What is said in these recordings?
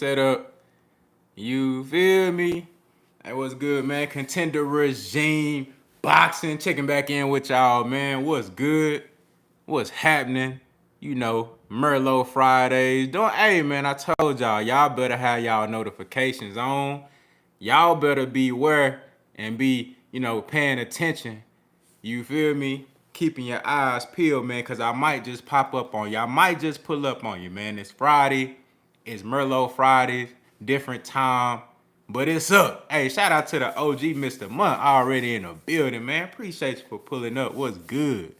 set up. You feel me? Hey, what's good, man? Contender regime, boxing, checking back in with y'all, man. What's good? What's happening? You know, Merlot Fridays. Hey, man, I told y'all better have y'all notifications on. Y'all better beware and be, paying attention. You feel me? Keeping your eyes peeled, man, because I might just pop up on you. I might just pull up on you, man. It's Friday. It's Merlot Fridays. Different time. But it's up. Hey, shout out to the OG Mr. Month already in the building, man. Appreciate you for pulling up. What's good?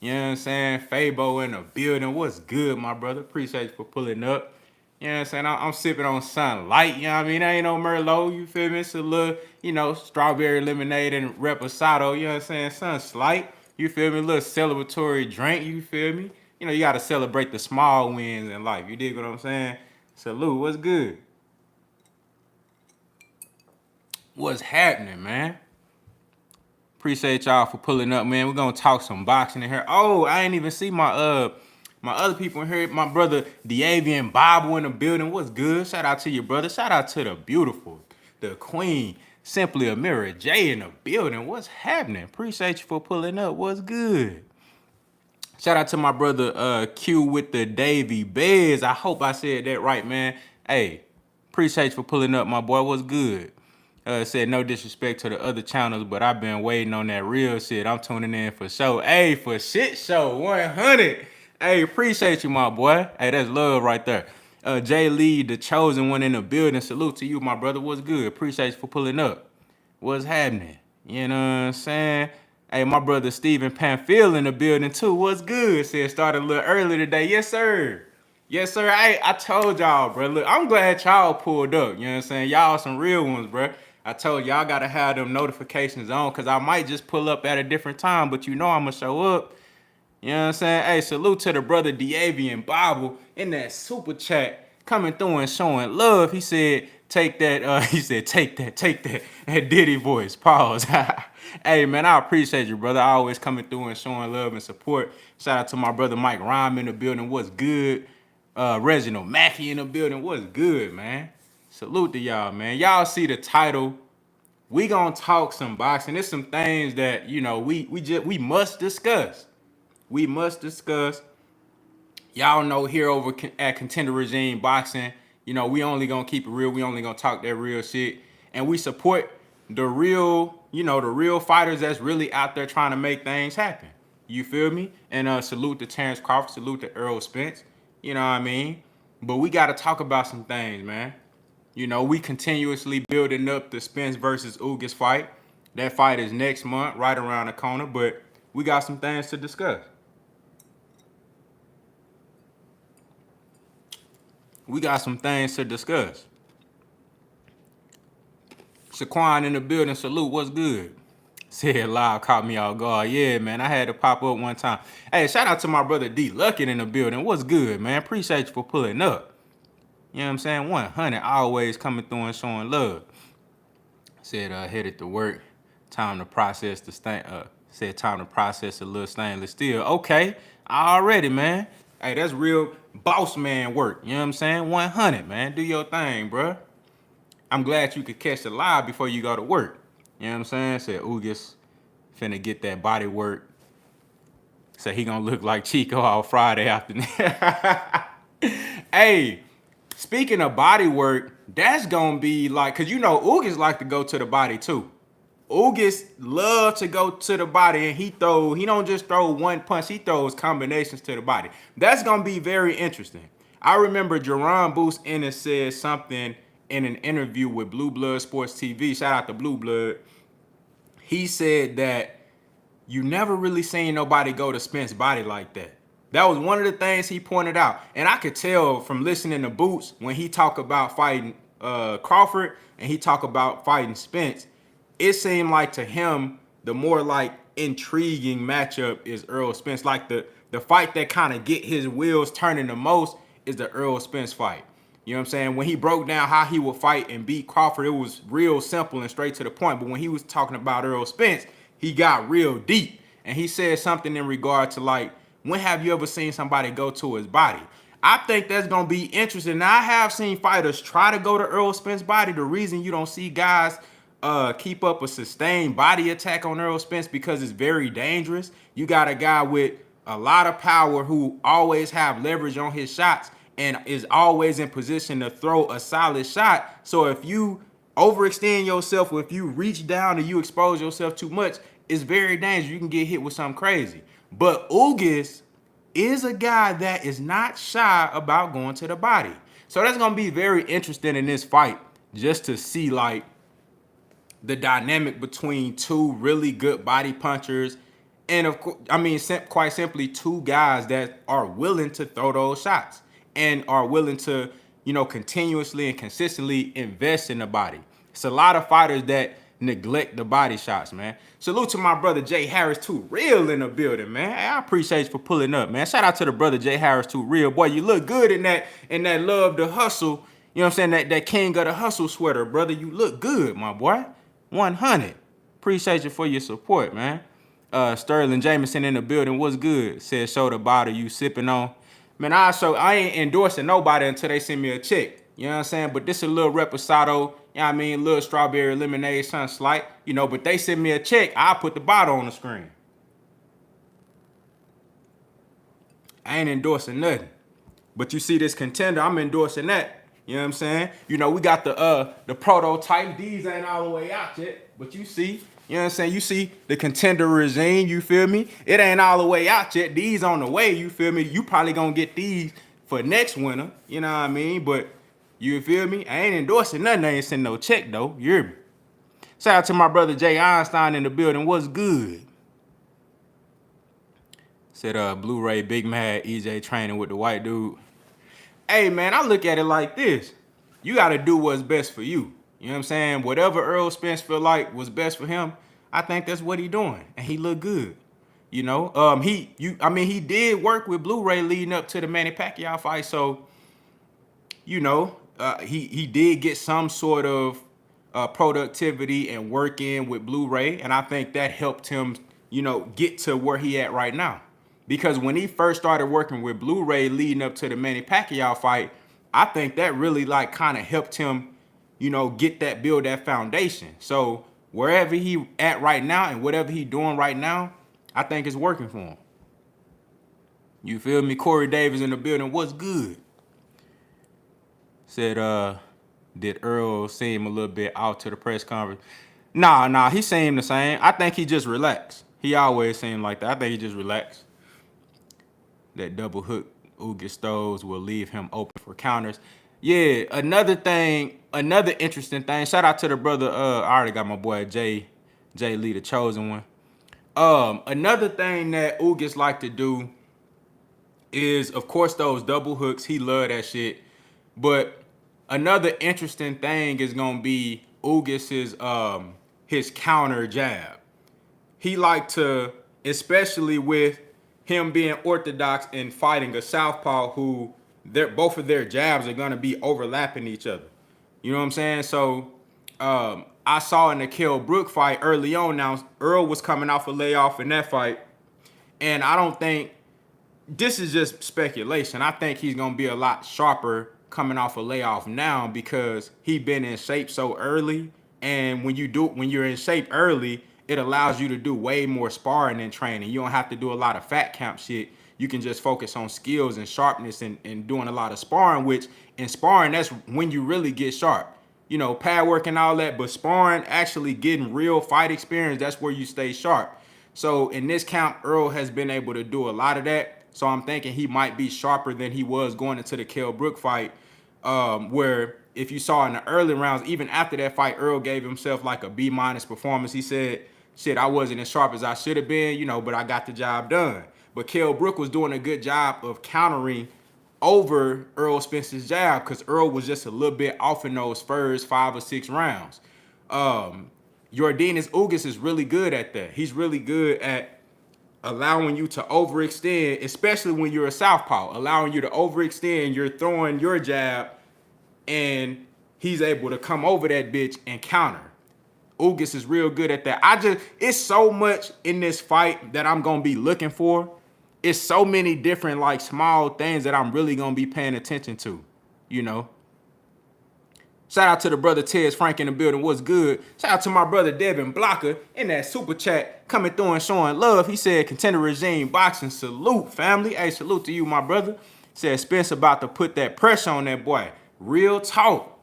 You know what I'm saying? Fabo in the building. What's good, my brother? Appreciate you for pulling up. You know what I'm saying? I'm sipping on something light, you know what I mean? That ain't no Merlot, you feel me? It's a little, strawberry lemonade and reposado, you know what I'm saying? Something slight, you feel me? A little celebratory drink, you feel me? You got to celebrate the small wins in life. You dig what I'm saying? Salute, what's good? What's happening, man? Appreciate y'all for pulling up, man. We're gonna talk some boxing in here. Oh, I ain't even see my other people in here. My brother Diavian Bible in the building. What's good? Shout out to your brother. Shout out to the beautiful, the queen, Simply Amira J in the building. What's happening? Appreciate you for pulling up. What's good? Shout out to my brother Q with the Davy Bears. I hope I said that right, man. Hey, appreciate you for pulling up, my boy. What's good? Said no disrespect to the other channels, but I've been waiting on that real shit. I'm tuning in for show. Hey, for shit show 100. Hey, appreciate you, my boy. Hey, that's love right there. Jay Lee, the chosen one in the building. Salute to you, my brother. What's good? Appreciate you for pulling up. What's happening? You know what I'm saying? Hey, my brother Steven Panfield in the building too. What's good? Said started a little early today. Yes, sir. Yes, sir. I told y'all, bro. Look, I'm glad y'all pulled up. You know what I'm saying? Y'all some real ones, bro. I told y'all gotta have them notifications on because I might just pull up at a different time, but I'm gonna show up. You know what I'm saying? Hey, salute to the brother Diavian Bible in that super chat coming through and showing love. He said, take that, take that. That Diddy voice. Pause. Hey, man, I appreciate you, brother. I always coming through and showing love and support. Shout out to my brother Mike Rhyme in the building. What's good? Reginald Mackey in the building. What's good, man? Salute to y'all, man. Y'all see the title. We gonna talk some boxing. There's some things that, we must discuss. We must discuss. Y'all know here over at Contender Regime Boxing, we only gonna keep it real. We only gonna talk that real shit. And we support the real, the real fighters that's really out there trying to make things happen. You feel me? And salute to Terence Crawford, salute to ERROL Spence. You know what I mean? But we gotta talk about some things, man. We continuously building up the Spence versus Ugas fight. That fight is next month, right around the corner, but we got some things to discuss. Shaquan in the building, salute, what's good? Said live, caught me off guard. Yeah, man, I had to pop up one time. Hey, shout out to my brother D Luckett in the building. What's good, man? Appreciate you for pulling up. You know what I'm saying? 100, always coming through and showing love. Said headed to work. Time to process time to process a little stainless steel. Okay, already, man. Hey, that's real boss man work. You know what I'm saying? 100, man. Do your thing, bro. I'm glad you could catch the live before you go to work. You know what I'm saying? Said Ugas finna get that body work. So he gonna look like Chico all Friday afternoon. Hey, speaking of body work, that's gonna be like, cause Ugas like to go to the body too. Ugas love to go to the body, and he don't just throw one punch, he throws combinations to the body. That's gonna be very interesting. I remember Jerron Boost Ennis said something in an interview with Blue Blood Sports TV. Shout out to Blue Blood. He said that you never really seen nobody go to Spence's body like that. That was one of the things he pointed out. And I could tell from listening to Boots when he talk about fighting Crawford and he talk about fighting Spence, it seemed like to him, the more like intriguing matchup is ERROL Spence. Like the fight that kind of get his wheels turning the most is the ERROL Spence fight. You know what I'm saying? When he broke down how he would fight and beat Crawford, it was real simple and straight to the point. But when he was talking about ERROL Spence, he got real deep. And he said something in regard to like, when have you ever seen somebody go to his body? I think that's gonna be interesting. Now, I have seen fighters try to go to Errol Spence body. The reason you don't see guys keep up a sustained body attack on Errol Spence because it's very dangerous. You got a guy with a lot of power who always have leverage on his shots and is always in position to throw a solid shot. So if you overextend yourself, or if you reach down and you expose yourself too much, it's very dangerous. You can get hit with something crazy. But Ugas is a guy that is not shy about going to the body. So that's going to be very interesting in this fight, just to see like the dynamic between two really good body punchers. And of course, I mean, quite simply, two guys that are willing to throw those shots and are willing to, you know, continuously and consistently invest in the body. It's a lot of fighters that neglect the body shots, man. Salute to my brother Jay Harris, too real in the building, man. Hey, I appreciate you for pulling up, man. Shout out to the brother Jay Harris, too real. Boy, you look good in that love to hustle. You know what I'm saying? That king of the hustle sweater, brother. You look good, my boy. 100. Appreciate you for your support, man. Sterling Jameson in the building. What's good? Said show the bottle you sipping on. Man, I ain't endorsing nobody until they send me a check. You know what I'm saying? But this a little reposado, you know what I mean? Little strawberry lemonade, something slight. You know, but they send me a check, I'll put the bottle on the screen. I ain't endorsing nothing. But you see this contender, I'm endorsing that. You know what I'm saying? You know, we got the prototype. These ain't all the way out yet. But you see, you know what I'm saying? You see the contender regime, you feel me? It ain't all the way out yet. These on the way, you feel me? You probably gonna get these for next winter. You know what I mean? But you feel me? I ain't endorsing nothing. I ain't sending no check, though. You hear me? Shout out to my brother Jay Einstein in the building. What's good? Said Blu-ray Big Mad EJ training with the white dude. Hey, man, I look at it like this. You got to do what's best for you. You know what I'm saying? Whatever Errol Spence feel like was best for him, I think that's what he doing. And he look good. You know, he did work with Blu-ray leading up to the Manny Pacquiao fight. So, you know, he did get some sort of productivity and work in with Blu-ray. And I think that helped him, you know, get to where he at right now. Because when he first started working with Blu-ray leading up to the Manny Pacquiao fight, I think that really like kind of helped him, you know, build that foundation. So wherever he at right now and whatever he doing right now, I think it's working for him. You feel me? Corey Davis in the building. What's good? Said, did Earl seem a little bit out to the press conference? Nah, he seemed the same. I think he just relaxed. He always seemed like that. I think he just relaxed. That double hook Ugas throws will leave him open for counters. Yeah, another interesting thing. Shout out to the brother. I already got my boy Jay Lee, the chosen one. Another thing that Ugas like to do is, of course, those double hooks. He love that shit. But another interesting thing is gonna be Ugas's his counter jab. He like to, especially with him being orthodox and fighting a southpaw who both of their jabs are gonna be overlapping each other. You know what I'm saying? So I saw in the Kell Brook fight early on. Now Earl was coming off a layoff in that fight, and I don't think this is just speculation. I think he's gonna be a lot sharper coming off a layoff now because he been in shape so early. And when you're in shape early, it allows you to do way more sparring and training. You don't have to do a lot of fat camp shit. You can just focus on skills and sharpness and doing a lot of sparring, which in sparring, that's when you really get sharp. You know, pad work and all that, but sparring, actually getting real fight experience, that's where you stay sharp. So in this camp, Earl has been able to do a lot of that. So I'm thinking he might be sharper than he was going into the Kell Brook fight, where if you saw in the early rounds, even after that fight, Earl gave himself like a B- performance. He said, shit, I wasn't as sharp as I should have been, you know, but I got the job done. But Kell Brook was doing a good job of countering over Errol Spence's jab because Earl was just a little bit off in those first 5 or 6 rounds. Yordenis Ugas is really good at that. He's really good at allowing you to overextend, especially when you're a southpaw, allowing you to overextend. You're throwing your jab, and he's able to come over that bitch and counter. Ugas is real good at that. It's so much in this fight that I'm going to be looking for. it's so many different like small things that I'm really gonna be paying attention to, you know. Shout out to the brother Tez Frank in the building. What's good? Shout out to my brother Devin Blocker in that super chat coming through and showing love. He said, Contender Regime Boxing, salute, family. Hey, salute to you, my brother. Said Spence about to put that pressure on that boy. Real talk.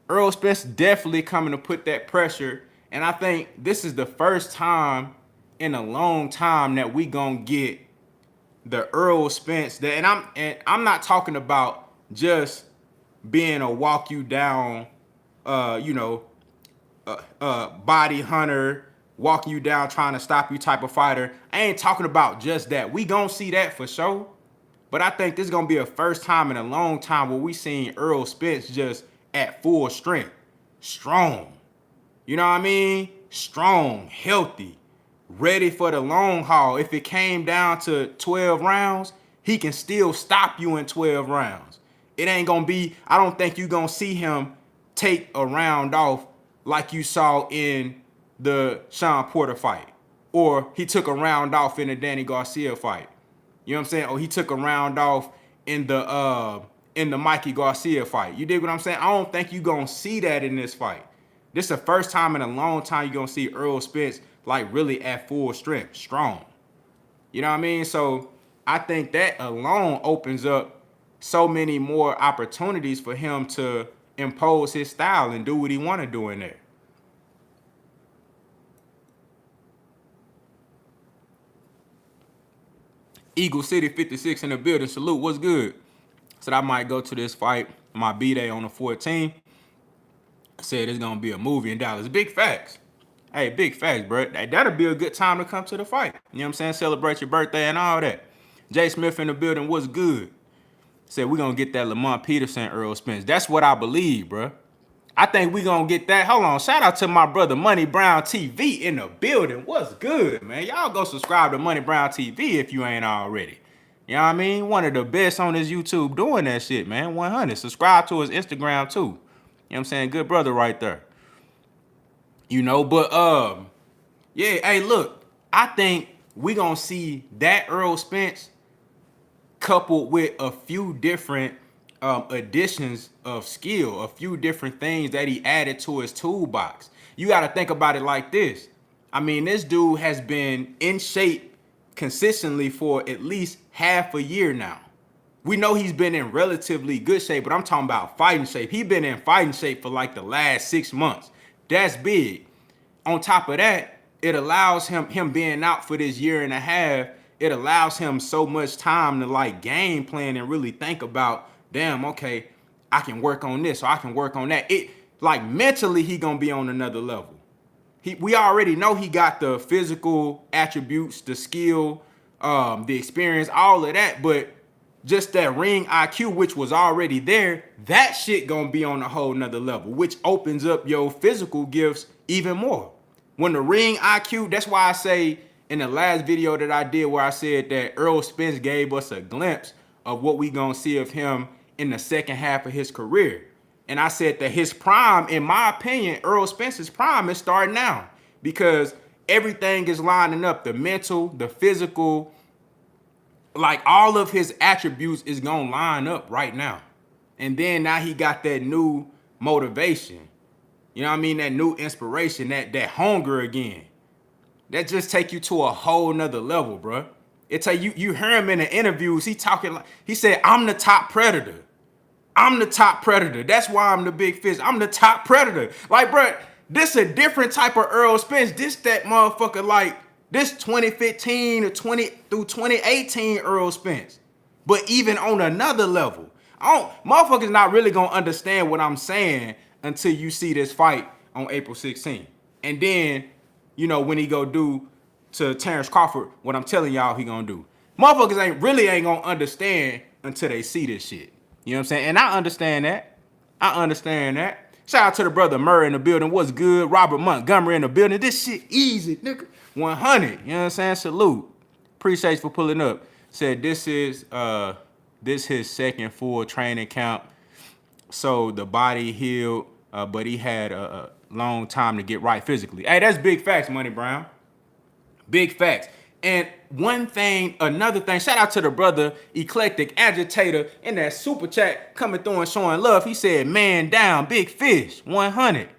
Errol Spence definitely coming to put that pressure. And I think this is the first time in a long time that we gonna get the Errol Spence that, and I'm not talking about just being a walk you down, body hunter, walking you down, trying to stop you type of fighter. I ain't talking about just that. We gonna see that for sure. But I think this is gonna be a first time in a long time where we seen Errol Spence just at full strength, strong. You know what I mean? Strong, healthy, ready for the long haul. If it came down to 12 rounds, he can still stop you in 12 rounds. It ain't gonna be, I don't think you're gonna see him take a round off like you saw in the Sean Porter fight. Or he took a round off in the Danny Garcia fight. You know what I'm saying? Or he took a round off in the Mikey Garcia fight. You dig what I'm saying? I don't think you're gonna see that in this fight. This is the first time in a long time you're gonna see Errol Spence like really at full strength, strong. You know what I mean? So I think that alone opens up so many more opportunities for him to impose his style and do what he want to do in there. Eagle City 56 in the building. Salute. What's good? Said I might go to this fight, my B-Day on the 14th. Said it's going to be a movie in Dallas. Big facts. Hey, big facts, bro. That'll be a good time to come to the fight. You know what I'm saying? Celebrate your birthday and all that. Jay Smith in the building. What's good? Said we're going to get that Lamont Peterson, Errol Spence. That's what I believe, bro. I think we're going to get that. Hold on. Shout out to my brother Money Brown TV in the building. What's good, man? Y'all go subscribe to Money Brown TV if you ain't already. You know what I mean? One of the best on his YouTube doing that shit, man. 100. Subscribe to his Instagram, too. You know what I'm saying? Good brother right there. You know, but, yeah, hey, look. I think we going to see that Errol Spence coupled with a few different additions of skill, a few different things that he added to his toolbox. You got to think about it like this. I mean, this dude has been in shape consistently for at least half a year now. We know he's been in relatively good shape, but I'm talking about fighting shape. He's been in fighting shape for like the last 6 months. That's big. On top of that, it allows him being out for this year and a half, it allows him so much time to like game plan and really think about, damn, okay, I can work on this or I can work on that. It like mentally he gonna be on another level. We already know he got the physical attributes, the skill, the experience, all of that, but just that ring IQ, which was already there, that shit gonna be on a whole nother level, which opens up your physical gifts even more. When the ring IQ, that's why I say in the last video that I did where I said that Errol Spence gave us a glimpse of what we gonna see of him in the second half of his career. And I said that his prime, in my opinion, Errol Spence's prime is starting now because everything is lining up. The mental, the physical, like all of his attributes is gonna line up right now. And then now he got that new motivation. You know what I mean? That new inspiration, that hunger again. That just take you to a whole nother level, bro. It tell you hear him in the interviews, he talking like, he said, I'm the top predator. I'm the top predator. That's why I'm the big fish. I'm the top predator. Like, bro, this a different type of Errol Spence. This that motherfucker like, this 2015 to 2018 Errol Spence. But even on another level. Motherfuckers not really gonna understand what I'm saying until you see this fight on April 16th. And then, you know, when he go do to Terence Crawford, what I'm telling y'all he gonna do. Motherfuckers ain't gonna understand until they see this shit. You know what I'm saying? And I understand that. Shout out to the brother Murray in the building. What's good? Robert Montgomery in the building. This shit easy, nigga. 100. You know what I'm saying? Salute. Appreciate you for pulling up. Said this his second full training camp. So the body healed, but he had a long time to get right physically. Hey, that's big facts, Money Brown. Big facts. And another thing, shout out to the brother Eclectic Agitator in that super chat coming through and showing love. He said, man down, big fish, 100.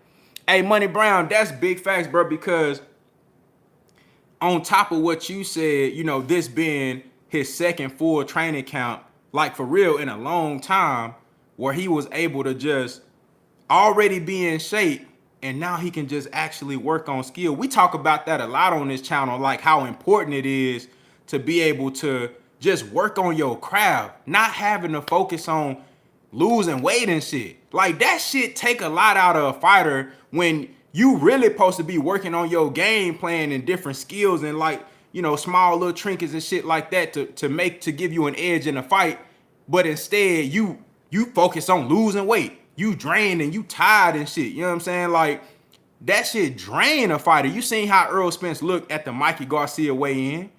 Hey, Money Brown, that's big facts, bro, because on top of what you said, you know, this being his second full training camp, like for real in a long time, where he was able to just already be in shape and now he can just actually work on skill. We talk about that a lot on this channel, like how important it is to be able to just work on your craft, not having to focus on losing weight and shit. Like that shit take a lot out of a fighter when you really supposed to be working on your game plan and different skills and like, you know, small little trinkets and shit like that to give you an edge in a fight. But instead you focus on losing weight. You drained and you tired and shit. You know what I'm saying? Like that shit drain a fighter. You seen how Errol Spence looked at the Mikey Garcia weigh-in.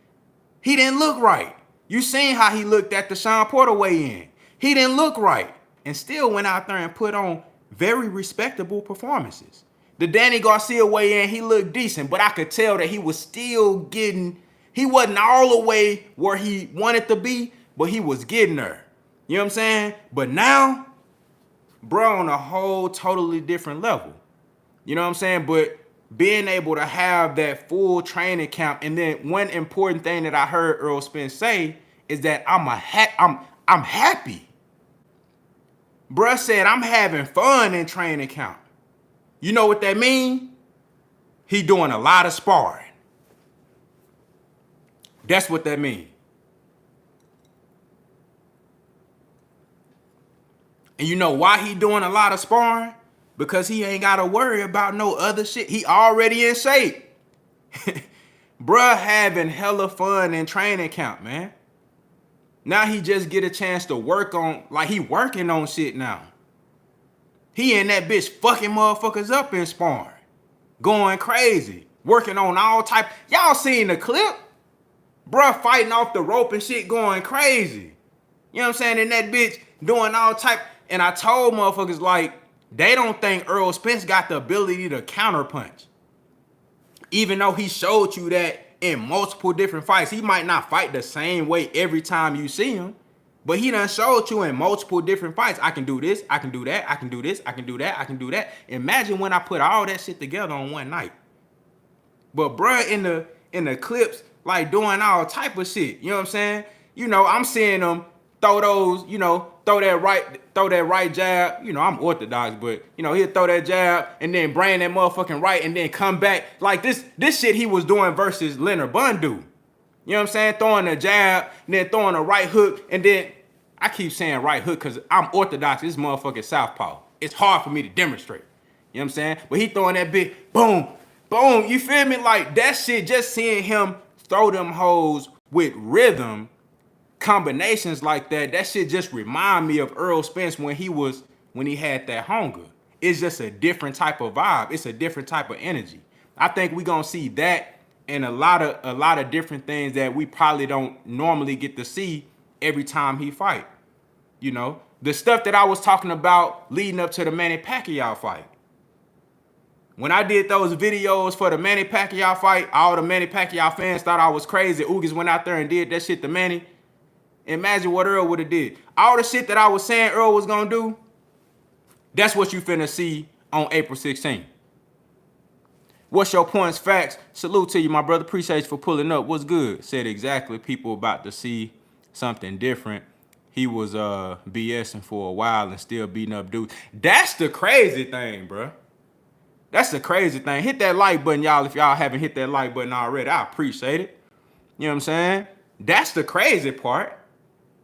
He didn't look right. You seen how he looked at the Sean Porter weigh-in. He didn't look right. And still went out there and put on very respectable performances. The Danny Garcia weigh-in, he looked decent, but I could tell that he was still he wasn't all the way where he wanted to be, but he was getting there. You know what I'm saying? But now, bro, on a whole totally different level. You know what I'm saying? But being able to have that full training camp, and then one important thing that I heard Errol Spence say is that I'm happy. Bruh said I'm having fun in training camp. You know what that means? He doing a lot of sparring. That's what that means. And you know why he doing a lot of sparring? Because he ain't got to worry about no other shit. He already in shape. Bruh having hella fun in training camp, man. Now he just get a chance to work on, like he working on shit now. He in that bitch fucking motherfuckers up in sparring. Going crazy. Working on all type. Y'all seen the clip? Bruh fighting off the rope and shit going crazy. You know what I'm saying? And that bitch doing all type. And I told motherfuckers like, they don't think Errol Spence got the ability to counterpunch. Even though he showed you that in multiple different fights. He might not fight the same way every time you see him, but he done showed you in multiple different fights. I can do this, I can do that, I can do this, I can do that, I can do that. Imagine when I put all that shit together on one night. But bruh in the clips, like doing all type of shit. You know what I'm saying? You know, I'm seeing him throw those, you know, throw that right jab. You know, I'm orthodox, but you know, he'll throw that jab and then bring that motherfucking right and then come back. Like this shit he was doing versus Leonard Bundu. You know what I'm saying? Throwing a jab, and then throwing a right hook, and then I keep saying right hook because I'm orthodox. This motherfucking southpaw. It's hard for me to demonstrate. You know what I'm saying? But he throwing that big boom, boom. You feel me? Like that shit, just seeing him throw them hoes with rhythm, combinations like that shit just remind me of Errol Spence when he had that hunger. It's just a different type of vibe. It's a different type of energy. I think we gonna see that and a lot of different things that we probably don't normally get to see every time he fight. You know, the stuff that I was talking about leading up to the Manny Pacquiao fight. When I did those videos for the Manny Pacquiao fight, all the Manny Pacquiao fans thought I was crazy. Ugas went out there and did that shit to Manny. Imagine what Earl would have did. All the shit that I was saying Earl was gonna do, that's what you finna see on April 16th. What's your points, facts? Salute to you, my brother. Appreciate you for pulling up. What's good? Said exactly. People about to see something different. He was BSing for a while and still beating up dudes. That's the crazy thing, bro. That's the crazy thing. Hit that like button, y'all, if y'all haven't hit that like button already. I appreciate it. You know what I'm saying? That's the crazy part.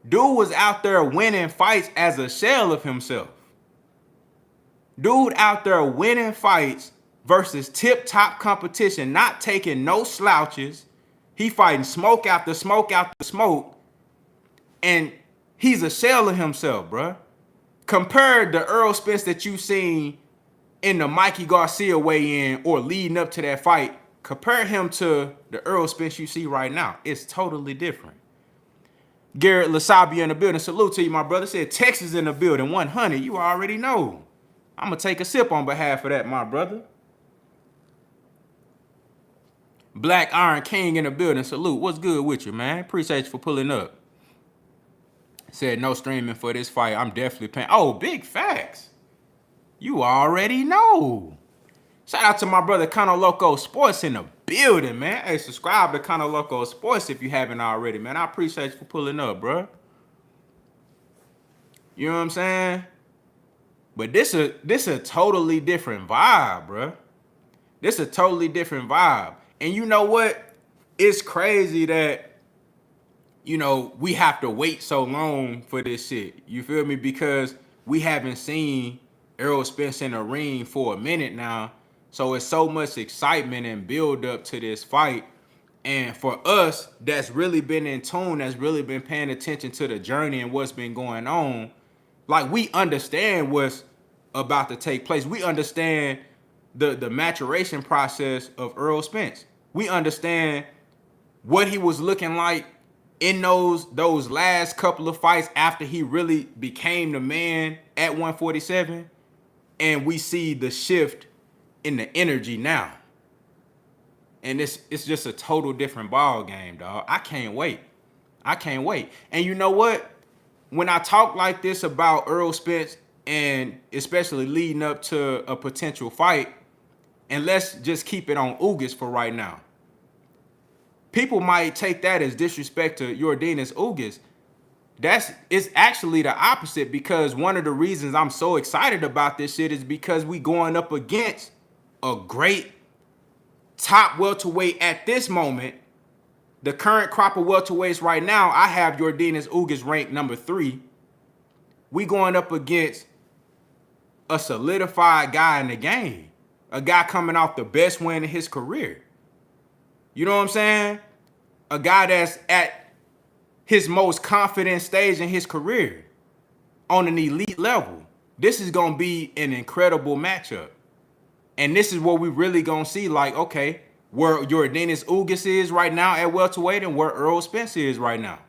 Dude was out there winning fights as a shell of himself. Dude out there winning fights versus tip-top competition, not taking no slouches. He fighting smoke after smoke after smoke. And he's a shell of himself, bruh. Compared to Errol Spence that you seen in the Mikey Garcia weigh-in or leading up to that fight, compare him to the Errol Spence you see right now. It's totally different. Garrett Lasabia in the building. Salute to you, my brother. Said Texas in the building. 100. You already know. I'm going to take a sip on behalf of that, my brother. Black Iron King in the building. Salute. What's good with you, man? Appreciate you for pulling up. Said no streaming for this fight. I'm definitely paying. Oh, big facts. You already know. Shout out to my brother Kano Loco Sports in the building, man. Hey, subscribe to Kano Loco Sports if you haven't already, man. I appreciate you for pulling up, bro. You know what I'm saying? But this a totally different vibe, bro. This a totally different vibe. And you know what? It's crazy that, you know, we have to wait so long for this shit. You feel me? Because we haven't seen Errol Spence in the ring for a minute now. So it's so much excitement and build up to this fight. And for us, that's really been in tune, that's really been paying attention to the journey and what's been going on. Like, we understand what's about to take place. We understand the maturation process of Errol Spence. We understand what he was looking like in those last couple of fights after he really became the man at 147. And we see the shift in the energy now. And it's just a total different ball game, dog. I can't wait. I can't wait. And you know what? When I talk like this about Errol Spence, and especially leading up to a potential fight, and let's just keep it on Ugas for right now. People might take that as disrespect to Yordenis Ugas. It's actually the opposite, because one of the reasons I'm so excited about this shit is because we going up against a great top welterweight at this moment. The current crop of welterweights right now, I have Yordenis Ugas ranked number 3. We going up against a solidified guy in the game. A guy coming off the best win in his career. You know what I'm saying? A guy that's at his most confident stage in his career on an elite level. This is going to be an incredible matchup. And this is what we really going to see, like, okay, where Yordenis Ugas is right now at welterweight and where Errol Spence is right now.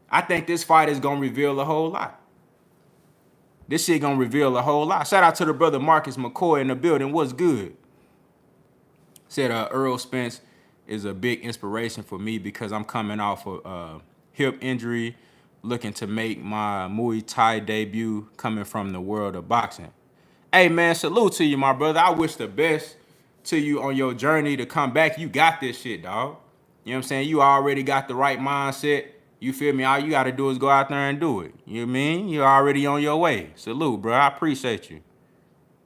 I think this fight is going to reveal a whole lot. This shit going to reveal a whole lot. Shout out to the brother Marcus McCoy in the building. What's good? Said Errol Spence is a big inspiration for me because I'm coming off a hip injury, looking to make my Muay Thai debut coming from the world of boxing. Hey, man, salute to you, my brother. I wish the best to you on your journey to come back. You got this shit, dog. You know what I'm saying? You already got the right mindset. You feel me? All you got to do is go out there and do it. You know what I mean? You're already on your way. Salute, bro. I appreciate you.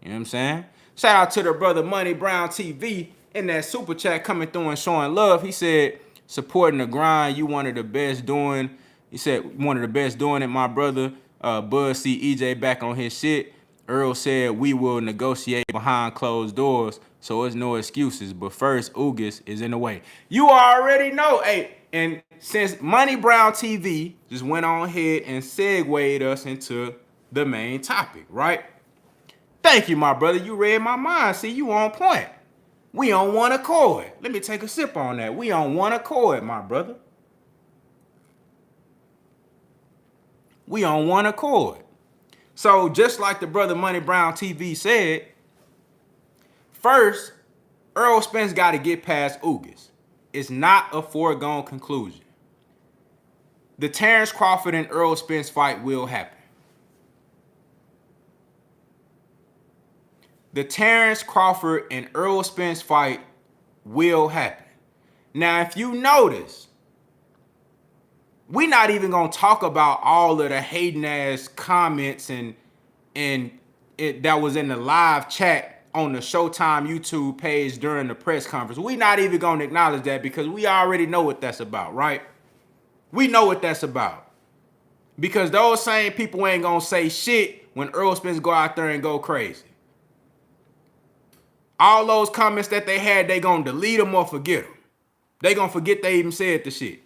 You know what I'm saying? Shout out to the brother Money Brown TV in that super chat coming through and showing love. He said, supporting the grind. You one of the best doing. He said, one of the best doing it, my brother. Buzz see EJ back on his shit. Earl said, we will negotiate behind closed doors, so it's no excuses. But first, Ugas is in the way. You already know. Hey, and since Money Brown TV just went on ahead and segued us into the main topic, right? Thank you, my brother. You read my mind. See, you on point. We on one accord. Let me take a sip on that. We on one accord, my brother. We on one accord. So just like the brother Money Brown TV said, first, Errol Spence got to get past Ugas. It's not a foregone conclusion. The Terence Crawford and Errol Spence fight will happen. The Terence Crawford and Errol Spence fight will happen. Now, if you notice, we're not even going to talk about all of the hating ass comments and that was in the live chat on the Showtime YouTube page during the press conference. We're not even going to acknowledge that because we already know what that's about, right? We know what that's about. Because those same people ain't going to say shit when Errol Spence go out there and go crazy. All those comments that they had, they going to delete them or forget them. They going to forget they even said the shit.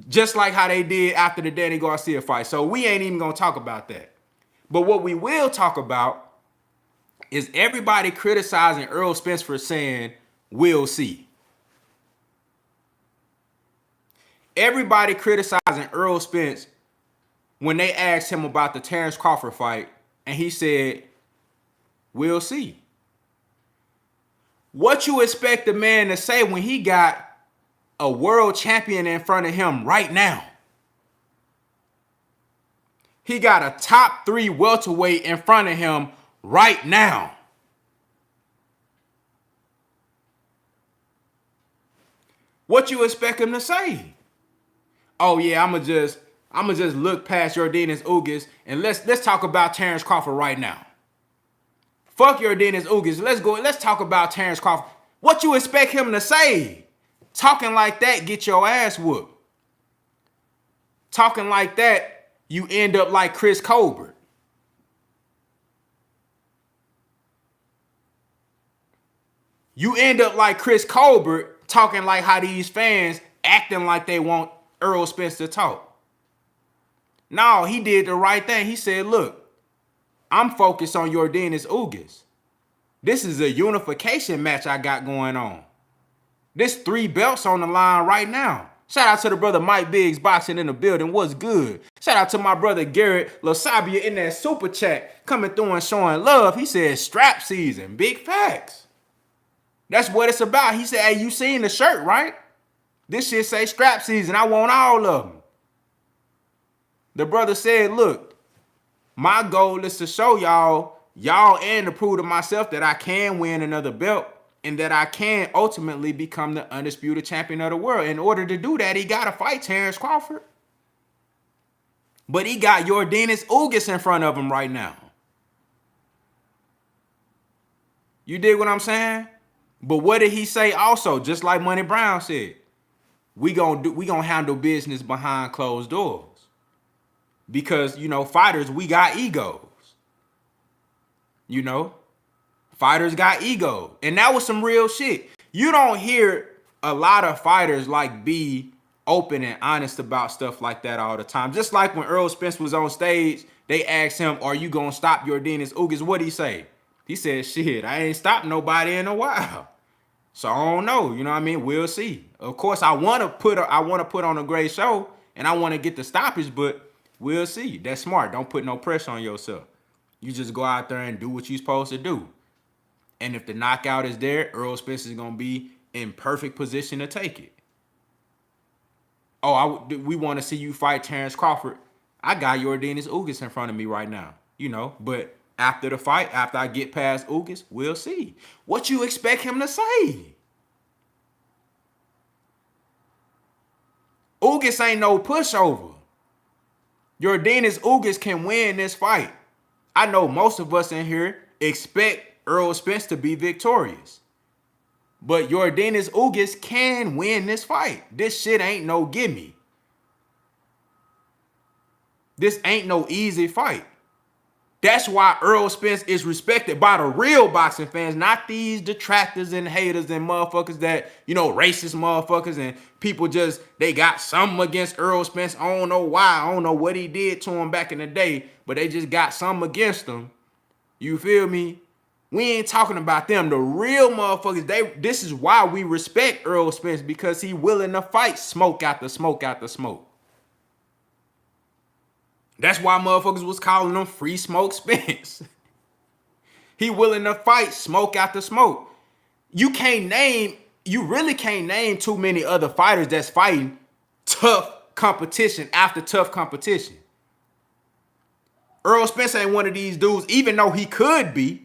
Just like how they did after the Danny Garcia fight. So we ain't even going to talk about that. But what we will talk about is everybody criticizing Errol Spence for saying, we'll see. Everybody criticizing Errol Spence when they asked him about the Terence Crawford fight, and he said, we'll see. What you expect the man to say when he got a world champion in front of him right now. He got a top 3 welterweight in front of him right now. What you expect him to say? Oh yeah, I'ma just look past Yordenis Ugas and let's talk about Terence Crawford right now. Fuck Yordenis Ugas. Let's talk about Terence Crawford. What you expect him to say? Talking like that, get your ass whooped. Talking like that, you end up like Chris Colbert. You end up like Chris Colbert talking like how these fans acting like they want Errol Spence to talk. No, he did the right thing. He said, look, I'm focused on Yordenis Ugas. This is a unification match I got going on. This 3 belts on the line right now. Shout out to the brother Mike Biggs boxing in the building. What's good? Shout out to my brother Garrett Lasabia in that super chat coming through and showing love. He said strap season. Big facts. That's what it's about. He said, hey, you seen the shirt, right? This shit say strap season. I want all of them. The brother said, look, my goal is to show y'all and to prove to myself that I can win another belt and that I can ultimately become the undisputed champion of the world. In order to do that, he got to fight Terence Crawford. But he got Yordenis Ugas in front of him right now. You dig what I'm saying? But what did he say also? Just like Money Brown said, we gonna handle business behind closed doors. Because, you know, fighters, we got egos. You know, fighters got ego. And that was some real shit. You don't hear a lot of fighters like be open and honest about stuff like that all the time. Just like when Errol Spence was on stage, they asked him, are you going to stop Yordenis Ugas? What'd he say? He said, shit, I ain't stopped nobody in a while. So I don't know. You know what I mean? We'll see. Of course, I want to put on a great show and I want to get the stoppage, but we'll see. That's smart. Don't put no pressure on yourself. You just go out there and do what you're supposed to do. And if the knockout is there, Errol Spence is going to be in perfect position to take it. Oh, we want to see you fight Terence Crawford. I got Yordenis Ugas in front of me right now, you know. But after the fight, after I get past Ugas, we'll see. What you expect him to say? Ugas ain't no pushover. Yordenis Ugas can win this fight. I know most of us in here expect Errol Spence to be victorious. But Yordenis Ugas can win this fight. This shit ain't no gimme. This ain't no easy fight. That's why Errol Spence is respected by the real boxing fans, not these detractors and haters and motherfuckers that, you know, racist motherfuckers and people just, they got something against Errol Spence. I don't know why. I don't know what he did to him back in the day, but they just got something against him. You feel me? We ain't talking about them. The real motherfuckers, this is why we respect Errol Spence, because he willing to fight smoke after smoke after smoke. That's why motherfuckers was calling him Free Smoke Spence. He willing to fight smoke after smoke. You really can't name too many other fighters that's fighting tough competition after tough competition. Errol Spence ain't one of these dudes, even though he could be.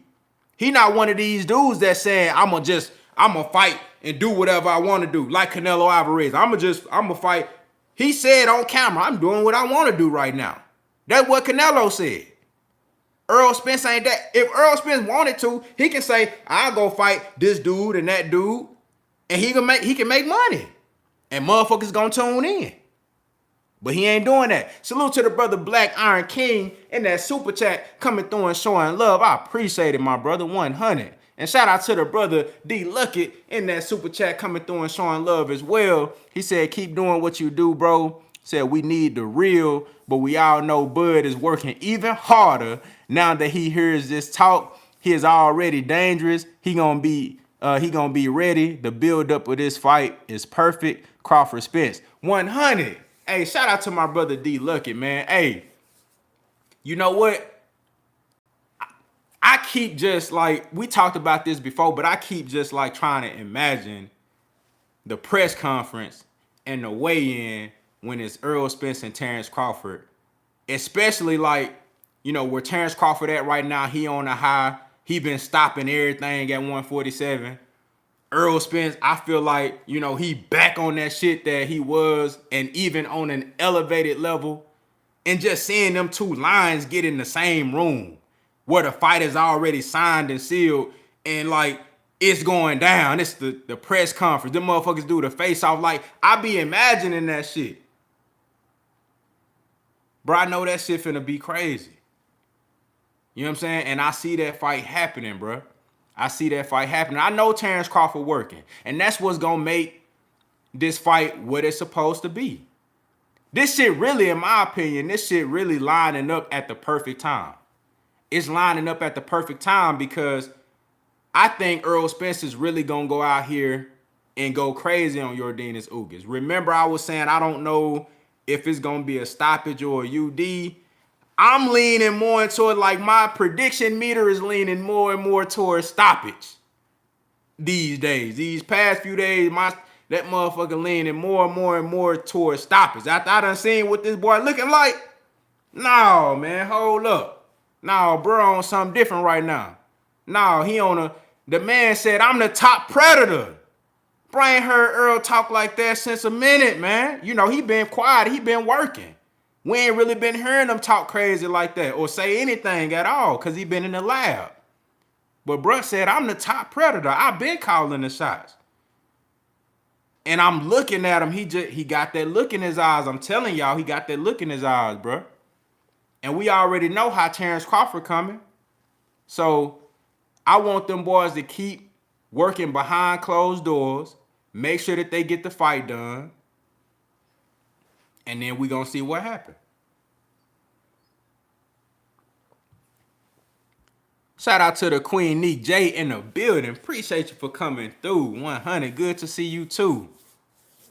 He not one of these dudes that's saying, I'm gonna fight and do whatever I want to do, like Canelo Alvarez. I'm gonna fight. He said on camera, I'm doing what I want to do right now. That's what Canelo said. Errol Spence ain't that. If Errol Spence wanted to, he can say, I'll go fight this dude and that dude, and he can make money. And motherfuckers gonna tune in. But he ain't doing that. Salute to the brother Black Iron King in that super chat coming through and showing love. I appreciate it, my brother. 100. And shout out to the brother D Luckett in that super chat coming through and showing love as well. He said, keep doing what you do, bro. Said we need the real, but we all know Bud is working even harder now that he hears this talk. He is already dangerous. He gonna be ready. The build up of this fight is perfect. Crawford Spence 100. Hey, shout out to my brother D Luckett, man. Hey, you know what? I keep just like, we talked about this before, but I keep just like trying to imagine the press conference and the weigh-in when it's Errol Spence and Terence Crawford, especially like, you know, where Terence Crawford at right now, he on a high. He been stopping everything at 147. Errol Spence, I feel like, you know, he back on that shit that he was, and even on an elevated level. And just seeing them two lions get in the same room where the fight is already signed and sealed, and like it's going down. It's the press conference. Them motherfuckers do the face off. Like, I be imagining that shit. Bro, I know that shit finna be crazy. You know what I'm saying? And I see that fight happening, bro. I see that fight happening. I know Terence Crawford working. And that's what's gonna make this fight what it's supposed to be. This shit really, in my opinion, this shit really lining up at the perfect time. It's lining up at the perfect time because I think Errol Spence is really going to go out here and go crazy on Yordenis Ugas. Remember, I was saying I don't know if it's going to be a stoppage or a UD. I'm leaning more into it, like my prediction meter is leaning more and more towards stoppage these days. These past few days, that motherfucker leaning more and more and more towards stoppage. After I done seen what this boy looking like, no, man, hold up. No, bro, on something different right now. No, the man said, I'm the top predator. Bro, I ain't heard Earl talk like that since a minute, man. You know, he been quiet, he been working. We ain't really been hearing him talk crazy like that or say anything at all because he been in the lab. But bro said, I'm the top predator. I been calling the shots. And I'm looking at him. He got that look in his eyes. I'm telling y'all, he got that look in his eyes, bro. And we already know how Terence Crawford coming. So I want them boys to keep working behind closed doors. Make sure that they get the fight done. And then we gonna see what happens. Shout out to the Queen Neek J in the building. Appreciate you for coming through. 100. Good to see you too.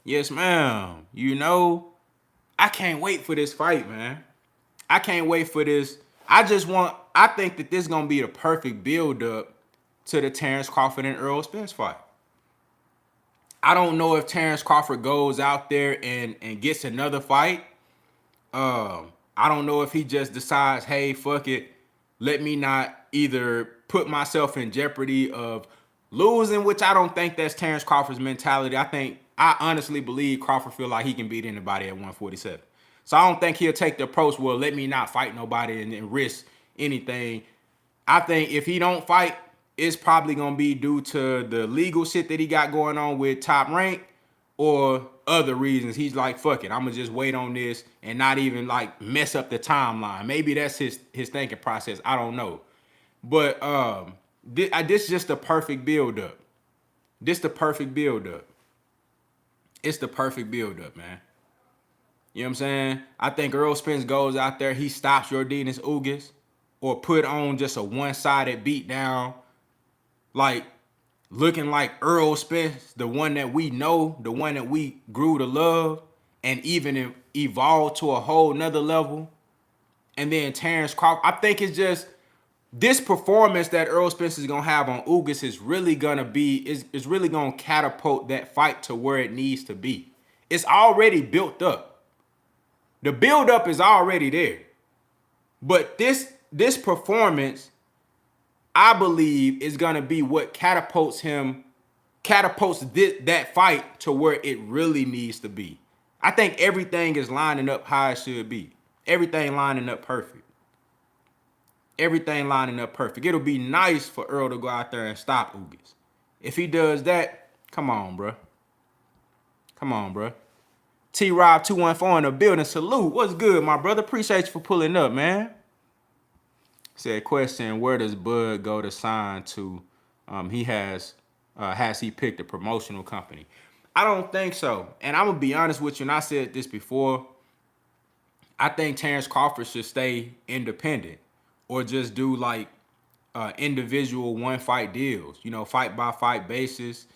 Yes, ma'am. You know, I can't wait for this fight, man. I can't wait for this. I think that this is going to be the perfect build-up to the Terence Crawford and Errol Spence fight. I don't know if Terence Crawford goes out there and gets another fight. I don't know if he just decides, hey, fuck it. Let me not either put myself in jeopardy of losing, which I don't think that's Terence Crawford's mentality. I honestly believe Crawford feel like he can beat anybody at 147. So I don't think he'll take the approach, well, let me not fight nobody and risk anything. I think if he don't fight, it's probably going to be due to the legal shit that he got going on with Top Rank or other reasons. He's like, fuck it, I'm going to just wait on this and not even like mess up the timeline. Maybe that's his thinking process. I don't know. But this is just the perfect build-up. This the perfect build-up. It's the perfect build-up, man. You know what I'm saying? I think Errol Spence goes out there, he stops Yordenis Ugas or put on just a one-sided beatdown, like looking like Errol Spence, the one that we know, the one that we grew to love and even evolved to a whole nother level. And then Terence Crawford, I think it's just this performance that Errol Spence is gonna have on Ugas is really gonna is really gonna catapult that fight to where it needs to be. It's already built up. The build-up is already there. But this performance, I believe, is gonna be what catapults that fight to where it really needs to be. I think everything is lining up how it should be. Everything lining up perfect. Everything lining up perfect. It'll be nice for Earl to go out there and stop Ugas. If he does that, come on, bro. Come on, bro. T-Rob 214 in the building. Salute. What's good, my brother? Appreciate you for pulling up, man. Said question, where does Bud go to sign to? Has he picked a promotional company? I don't think so. And I'm going to be honest with you, and I said this before. I think Terence Crawford should stay independent or just do like individual one-fight deals, you know, fight-by-fight basis.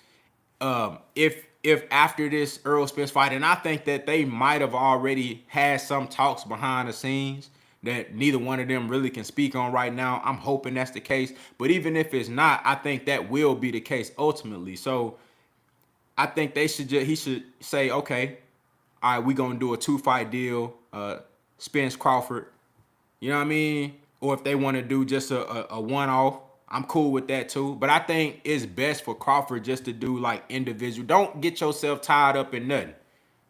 If after this Errol Spence fight, and I think that they might have already had some talks behind the scenes that neither one of them really can speak on right now. I'm hoping that's the case. But even if it's not, I think that will be the case ultimately. So I think he should say, okay, all right, we gonna do a 2-fight deal, Spence Crawford. You know what I mean? Or if they want to do just a one-off, I'm cool with that too. But I think it's best for Crawford just to do like individual. Don't get yourself tied up in nothing.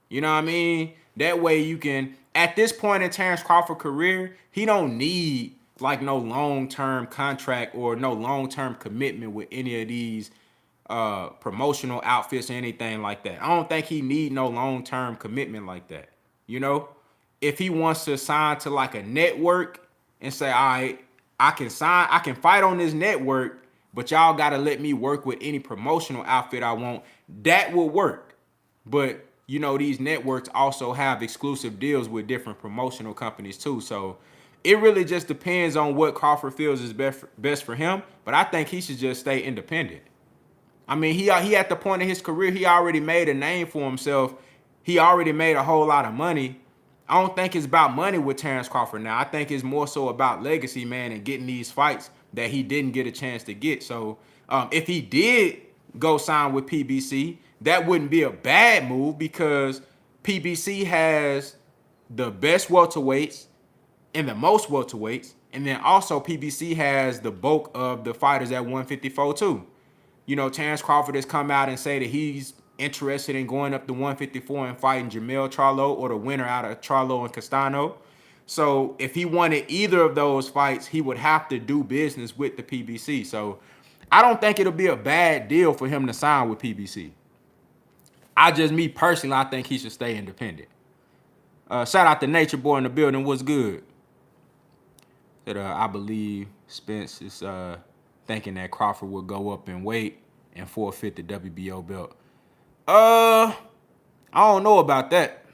You know what I mean? That way you can, at this point in Terence Crawford's career, he don't need like no long-term contract or no long-term commitment with any of these promotional outfits or anything like that. I don't think he need no long-term commitment like that. You know? If he wants to sign to like a network and say, all right, I can fight on this network, but y'all gotta let me work with any promotional outfit I want, that will work. But you know, these networks also have exclusive deals with different promotional companies too. So it really just depends on what Crawford feels is best for him. But I think he should just stay independent. I mean, he at the point in his career, he already made a name for himself. He already made a whole lot of money. I don't think it's about money with Terence Crawford now. I think it's more so about legacy, man, and getting these fights that he didn't get a chance to get. So if he did go sign with PBC, that wouldn't be a bad move because PBC has the best welterweights and the most welterweights. And then also PBC has the bulk of the fighters at 154 too. You know, Terence Crawford has come out and say that he's interested in going up to 154 and fighting Jermell Charlo or the winner out of Charlo and Castano. So if he wanted either of those fights, he would have to do business with the PBC. So I don't think it'll be a bad deal for him to sign with PBC. Me personally, I think he should stay independent. Shout out to Nature Boy in the building. What's good? That I believe Spence is thinking that Crawford will go up in weight and forfeit the WBO belt. I don't know about that.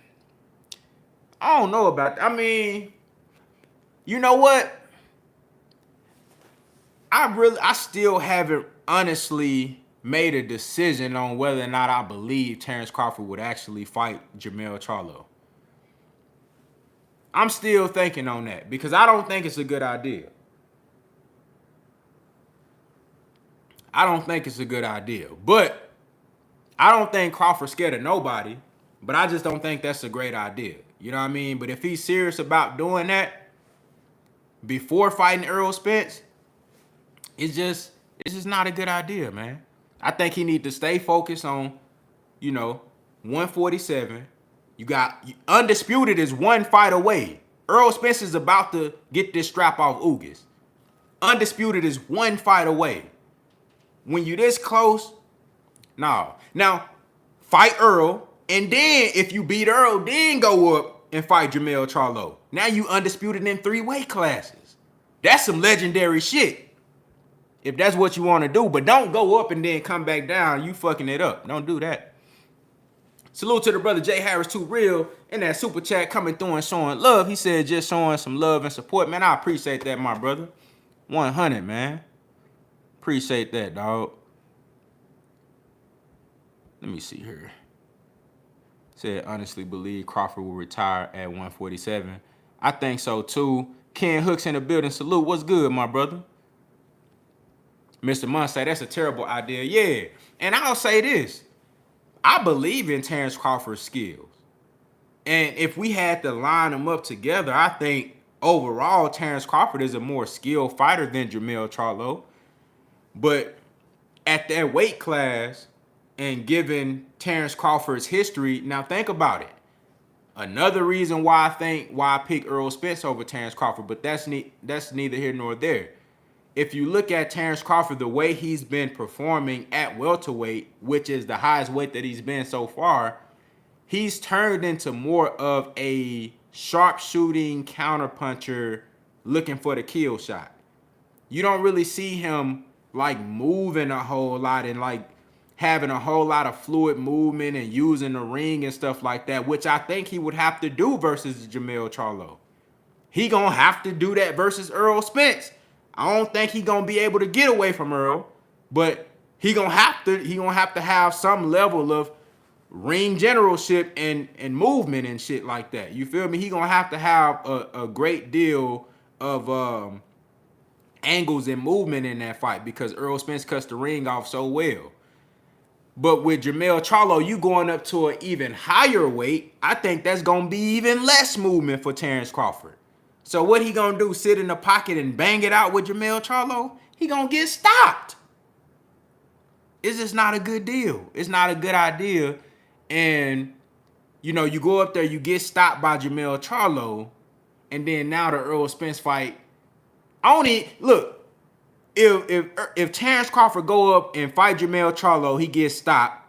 I mean, you know what? I still haven't honestly made a decision on whether or not I believe Terence Crawford would actually fight Jermell Charlo. I'm still thinking on that because I don't think it's a good idea. But I don't think Crawford's scared of nobody, but I just don't think that's a great idea. You know what I mean? But if he's serious about doing that before fighting Errol Spence, it's just not a good idea, man. I think he needs to stay focused on, 147. You got Undisputed is one fight away. Errol Spence is about to get this strap off Ugas. Undisputed is one fight away. When you this close, no. Now, fight Earl, and then if you beat Earl, then go up and fight Jermell Charlo. Now you undisputed in 3 weight classes. That's some legendary shit. If that's what you want to do, but don't go up and then come back down. You fucking it up. Don't do that. Salute to the brother Jay Harris, Too Real, in that super chat coming through and showing love. He said just showing some love and support. Man, I appreciate that, my brother. 100, man. Appreciate that, dog. Let me see here. Said, honestly believe Crawford will retire at 147. I think so, too. Ken Hooks in the building. Salute. What's good, my brother? Mr. Munn say that's a terrible idea. Yeah. And I'll say this. I believe in Terence Crawford's skills. And if we had to line them up together, I think overall Terence Crawford is a more skilled fighter than Jermell Charlo. But at that weight class, and given Terence Crawford's history, now think about it. Another reason why I pick Errol Spence over Terence Crawford, but that's neither here nor there. If you look at Terence Crawford, the way he's been performing at welterweight, which is the highest weight that he's been so far, he's turned into more of a sharpshooting counterpuncher looking for the kill shot. You don't really see him like moving a whole lot and like having a whole lot of fluid movement and using the ring and stuff like that, which I think he would have to do versus Jermell Charlo. He gonna have to do that versus Errol Spence. I don't think he gonna be able to get away from Earl, but he gonna have to have some level of ring generalship and movement and shit like that. You feel me? He gonna have to have a great deal of angles and movement in that fight because Errol Spence cuts the ring off so well. But with Jermell Charlo, you going up to an even higher weight, I think that's going to be even less movement for Terence Crawford. So what he going to do, sit in the pocket and bang it out with Jermell Charlo? He going to get stopped. It's just not a good deal. It's not a good idea. And, you know, you go up there, you get stopped by Jermell Charlo, and then now the Errol Spence fight. Look, if Terence Crawford go up and fight Jermell Charlo, he gets stopped.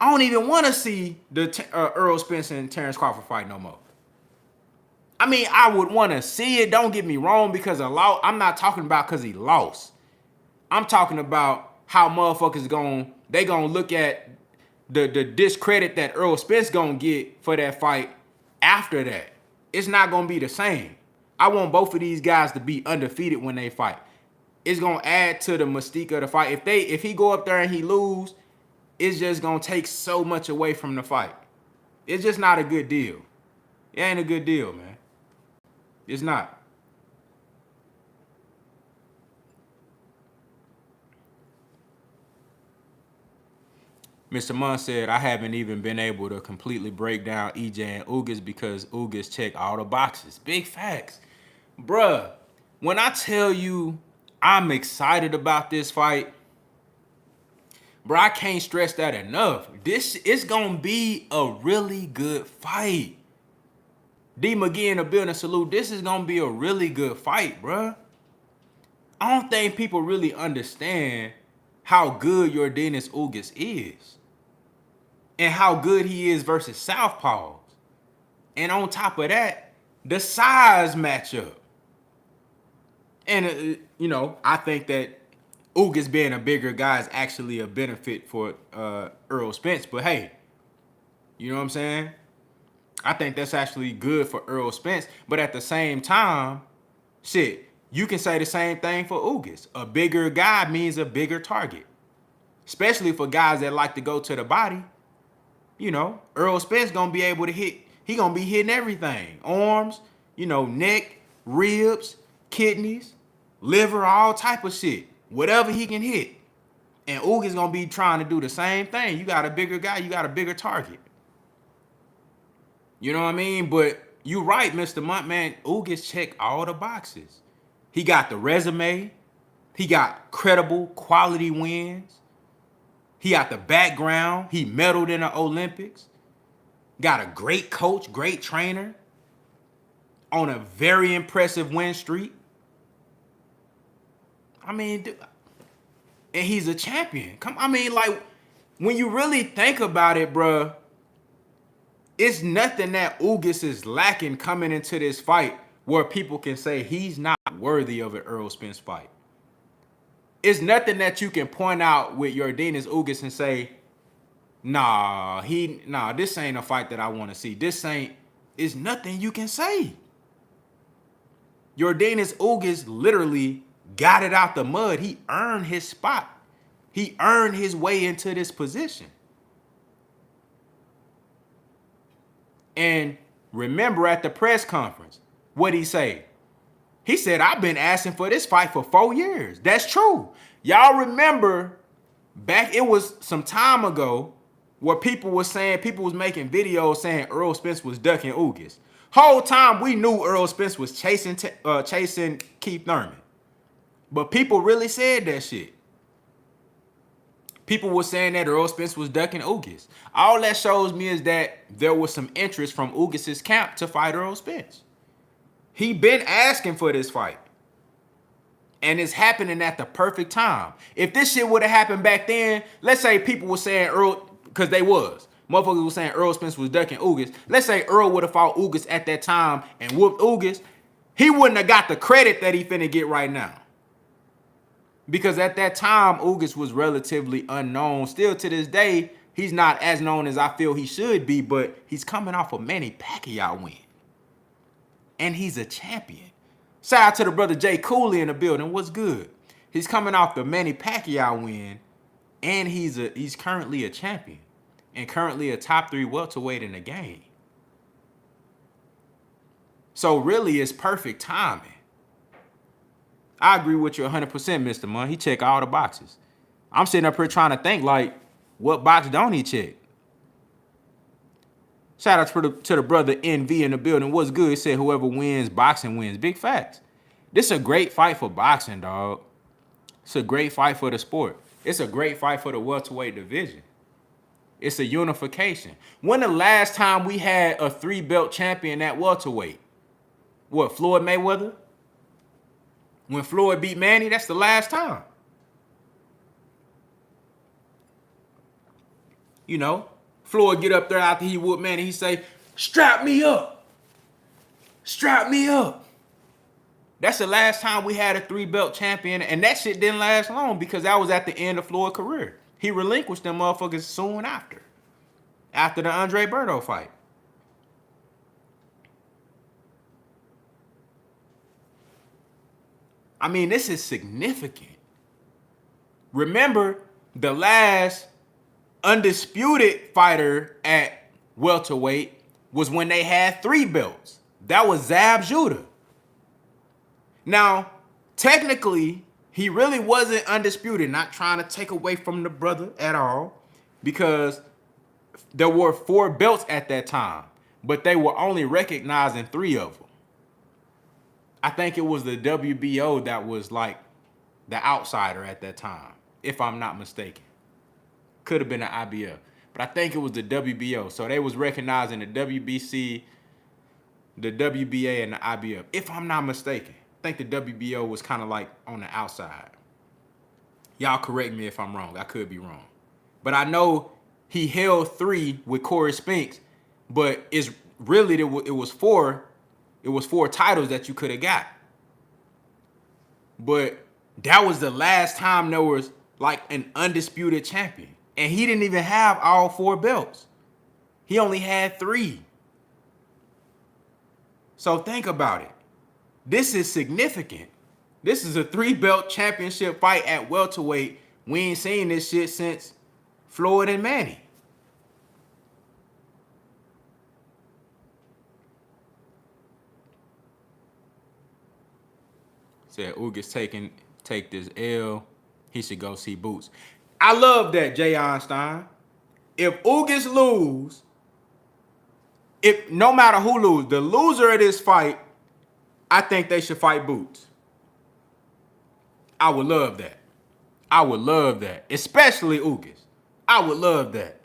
I don't even want to see the Errol Spence and Terence Crawford fight no more. I mean, I would want to see it. Don't get me wrong, because I'm not talking about because he lost. I'm talking about how motherfuckers gonna look at the discredit that Errol Spence gonna get for that fight after that. It's not gonna be the same. I want both of these guys to be undefeated when they fight. It's gonna add to the mystique of the fight. If he go up there and he lose, it's just gonna take so much away from the fight. It's just not a good deal. It ain't a good deal, man. It's not. Mr. Munn said, I haven't even been able to completely break down EJ and Ugas because Ugas check all the boxes. Big facts. Bruh, when I tell you I'm excited about this fight, bro, I can't stress that enough. This is going to be a really good fight. D. McGee in the building, salute. This is going to be a really good fight, bro. I don't think people really understand how good Yordenis Ugas is and how good he is versus Southpaws. And on top of that, the size matchup. And, you know, I think that Ugas being a bigger guy is actually a benefit for Errol Spence. But, hey, you know what I'm saying? I think that's actually good for Errol Spence. But at the same time, shit, you can say the same thing for Ugas. A bigger guy means a bigger target. Especially for guys that like to go to the body. You know, Errol Spence going to be able to hit. He going to be hitting everything. Arms, you know, neck, ribs, kidneys, liver, all type of shit. Whatever he can hit. And Ugas going to be trying to do the same thing. You got a bigger guy, you got a bigger target. You know what I mean? But you right, Mr. Munt, man. Ugas check all the boxes. He got the resume. He got credible quality wins. He got the background. He medaled in the Olympics. Got a great coach, great trainer. On a very impressive win streak. I mean, dude, and he's a champion. I mean, like, when you really think about it, bruh, it's nothing that Ugas is lacking coming into this fight where people can say he's not worthy of an Errol Spence fight. It's nothing that you can point out with Yordenis Ugas and say, nah, this ain't a fight that I want to see. It's nothing you can say. Yordenis Ugas literally got it out the mud. He earned his spot. He earned his way into this position. And remember at the press conference, what'd he say? He said, I've been asking for this fight for 4 years. That's true. Y'all remember back, it was some time ago where people was making videos saying Errol Spence was ducking Ugas. Whole time we knew Errol Spence was chasing Keith Thurman. But people really said that shit. People were saying that Errol Spence was ducking Ugas. All that shows me is that there was some interest from Ugas' camp to fight Errol Spence. He been asking for this fight. And it's happening at the perfect time. If this shit would have happened back then, let's say people were saying Errol, because they was. Motherfuckers were saying Errol Spence was ducking Ugas. Let's say Errol would have fought Ugas at that time and whooped Ugas. He wouldn't have got the credit that he finna get right now. Because at that time, Ugas was relatively unknown. Still to this day, he's not as known as I feel he should be, but he's coming off a Manny Pacquiao win. And he's a champion. Shout out to the brother Jay Cooley in the building. What's good? He's coming off the Manny Pacquiao win, and he's currently a champion and currently a top 3 welterweight in the game. So really, it's perfect timing. I agree with you 100%, Mr. Munn. He checked all the boxes. I'm sitting up here trying to think, like, What box don't he check? Shout out to the brother NV in the building. What's good? He said whoever wins, boxing wins. Big facts. This is a great fight for boxing, dog. It's a great fight for the sport. It's a great fight for the welterweight division. It's a unification. When the last time we had a 3-belt champion at welterweight? What, Floyd Mayweather? When Floyd beat Manny, that's the last time. You know, Floyd get up there after he whooped Manny, he say, strap me up. Strap me up. That's the last time we had a 3-belt champion, and that shit didn't last long because that was at the end of Floyd's career. He relinquished them motherfuckers soon after the Andre Berto fight. I mean, this is significant. Remember, the last undisputed fighter at welterweight was when they had 3 belts. That was Zab Judah. Now, technically, he really wasn't undisputed, not trying to take away from the brother at all, because there were 4 belts at that time, but they were only recognizing 3 of them. I think it was the WBO that was like the outsider at that time, if I'm not mistaken. Could have been an IBF, but I think it was the WBO. So they was recognizing the WBC, the WBA, and the IBF, if I'm not mistaken. I think the WBO was kind of like on the outside. Y'all correct me if I'm wrong. I could be wrong. But I know he held 3 with Corey Spinks, but it's really, it was 4 titles that you could have got. But that was the last time there was like an undisputed champion. And he didn't even have all 4 belts. He only had 3. So think about it. This is significant. This is a 3-belt championship fight at welterweight. We ain't seen this shit since Floyd and Manny. Said Ugas take this L. He should go see Boots. I love that, Jay Einstein. If Ugas lose, if no matter who lose, the loser of this fight, I think they should fight Boots. I would love that. I would love that. Especially Ugas. I would love that.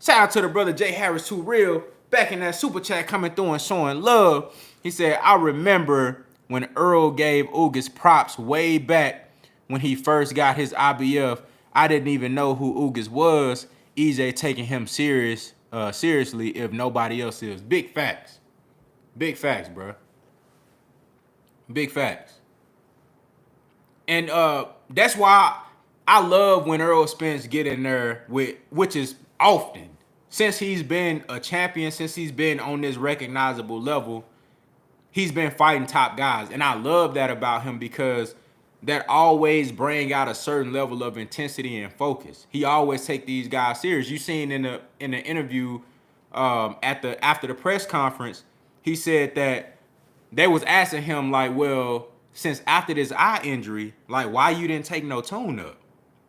Shout out to the brother Jay Harris, Too Real, back in that super chat coming through and showing love. He said, I remember when Earl gave Ugas props way back when he first got his IBF. I didn't even know who Ugas was. EJ taking him seriously if nobody else is. Big facts. Big facts, bro. Big facts. And that's why I love when Errol Spence get in there with, which is often, since he's been a champion, since he's been on this recognizable level, he's been fighting top guys. And I love that about him because that always bring out a certain level of intensity and focus. He always take these guys serious. You seen in the interview after the press conference, he said that they was asking him like, well, since after this eye injury, like why you didn't take no tune up? You know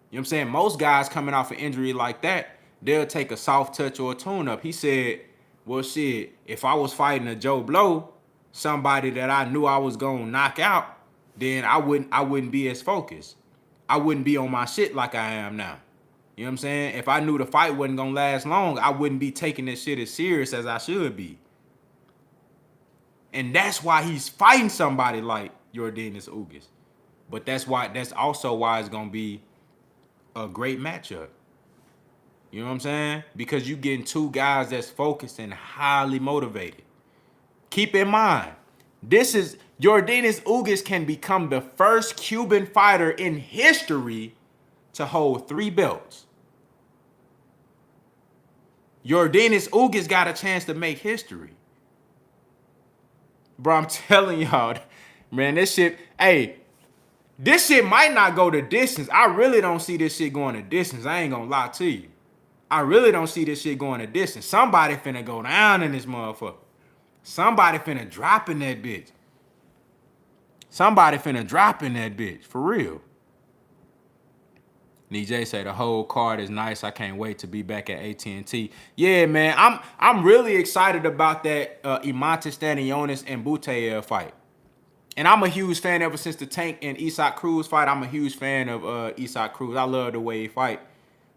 what I'm saying? Most guys coming off an injury like that, they'll take a soft touch or a tune up. He said, well, shit, if I was fighting a Joe Blow, somebody that I knew I was gonna knock out, then I wouldn't be as focused. I wouldn't be on my shit like I am now. You know what I'm saying? If I knew the fight wasn't gonna last long, I wouldn't be taking this shit as serious as I should be. And that's why he's fighting somebody like Yordenis Ugas. But that's also why it's gonna be a great matchup. You know what I'm saying? Because you getting 2 guys that's focused and highly motivated. Keep in mind, this is Yordenis Ugas can become the first Cuban fighter in history to hold 3 belts. Yordenis Ugas got a chance to make history. Bro, I'm telling y'all, man, this shit might not go the distance. I really don't see this shit going the distance. I ain't gonna lie to you. I really don't see this shit going the distance. Somebody finna go down in this motherfucker. Somebody finna drop in that bitch. Somebody finna drop in that bitch, for real. DJ say the whole card is nice. I can't wait to be back at AT&T. Yeah, man, I'm really excited about that Imantas Stanionis and Butayev fight. And I'm a huge fan ever since the Tank and Isak Cruz fight. I'm a huge fan of Isak Cruz. I love the way he fight.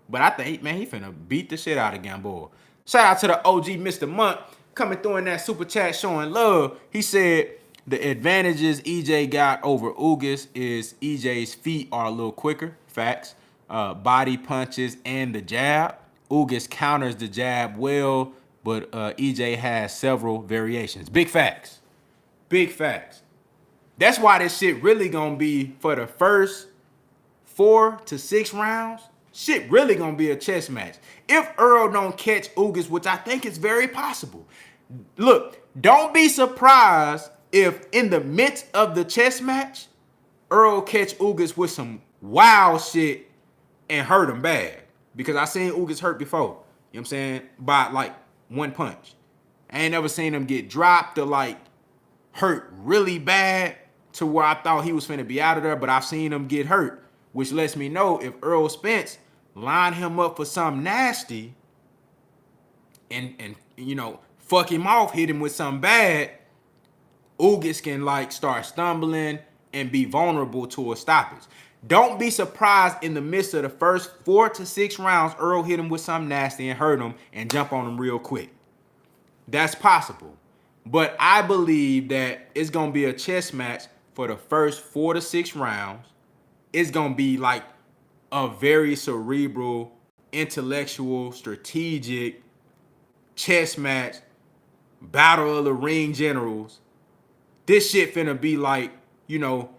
But I think, man, he finna beat the shit out of Gamboa. Shout out to the OG Mr. Monk coming through in that super chat showing love. He said the advantages EJ got over Ugas is EJ's feet are a little quicker. Facts. Body punches and the jab. Ugas counters the jab well, but EJ has several variations. Big facts. Big facts. That's why this shit really gonna be for the first 4 to 6 rounds. Shit really gonna be a chess match. If Earl don't catch Ugas, which I think is very possible. Look, don't be surprised if in the midst of the chess match, Earl catch Ugas with some wild shit and hurt him bad. Because I seen Ugas hurt before. You know what I'm saying? By like one punch. I ain't never seen him get dropped or like hurt really bad to where I thought he was finna be out of there, but I've seen him get hurt, which lets me know if ERROL Spence line him up for something nasty and you know, fuck him off, hit him with something bad, Ugas can like start stumbling and be vulnerable to a stoppage. Don't be surprised in the midst of the first 4 to 6 rounds, Earl hit him with something nasty and hurt him and jump on him real quick. That's possible. But I believe that it's going to be a chess match for the first 4 to 6 rounds. It's going to be like a very cerebral, intellectual, strategic chess match, battle of the ring generals. This shit finna be like, you know,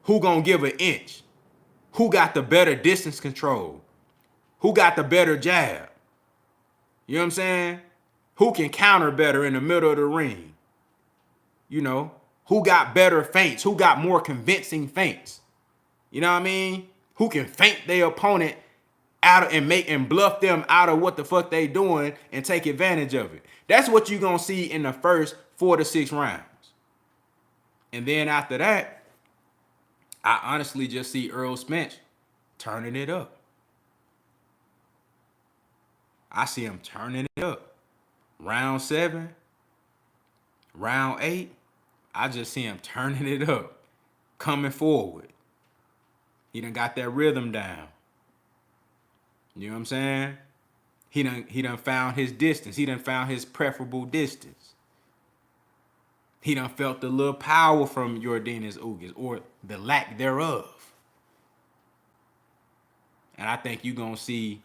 who gonna give an inch? Who got the better distance control? Who got the better jab? You know what I'm saying? Who can counter better in the middle of the ring? You know, who got better feints? Who got more convincing feints? You know what I mean? Who can feint their opponent out of and bluff them out of what the fuck they doing and take advantage of it. That's what you're gonna see in the first 4 to 6 rounds. And then after that, I honestly just see ERROL Spence turning it up. I see him turning it up. Round 7, round 8, I just see him turning it up, coming forward. He done got that rhythm down. You know what I'm saying? He done found his distance. He done found his preferable distance. He done felt the little power from Yordenis Ugas, or the lack thereof. And I think you're going to see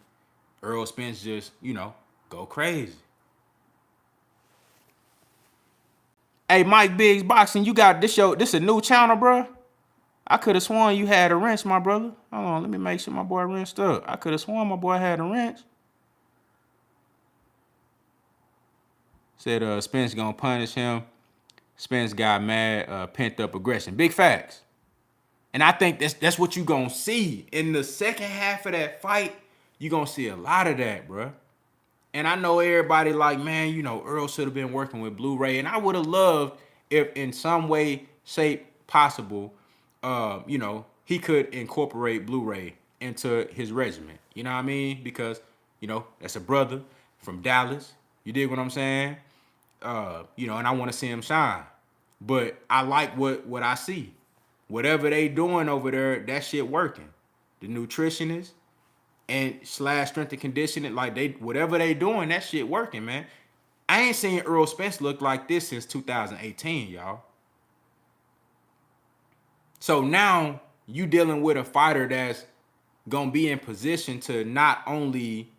ERROL Spence just, you know, go crazy. Hey, Mike Biggs Boxing, you got this show. This a new channel, bro? I could have sworn you had a wrench, my brother. Hold on, let me make sure my boy wrenched up. I could have sworn my boy had a wrench. Said Spence gonna punish him. Spence got mad, pent up aggression. Big facts. And I think that's what you gonna see. In the second half of that fight, you gonna see a lot of that, bro. And I know everybody like, man, you know, Earl should have been working with Blu-ray. And I would have loved if in some way, shape possible, you know, he could incorporate Blu-ray into his regimen. You know what I mean? Because, you know, that's a brother from Dallas. You dig what I'm saying? You know, and I want to see him shine. But I like what I see. Whatever they doing over there, that shit working. The nutritionist and / strength and conditioning, like whatever they doing, that shit working, man. I ain't seen ERROL Spence look like this since 2018, y'all. So now you dealing with a fighter that's gonna be in position to not only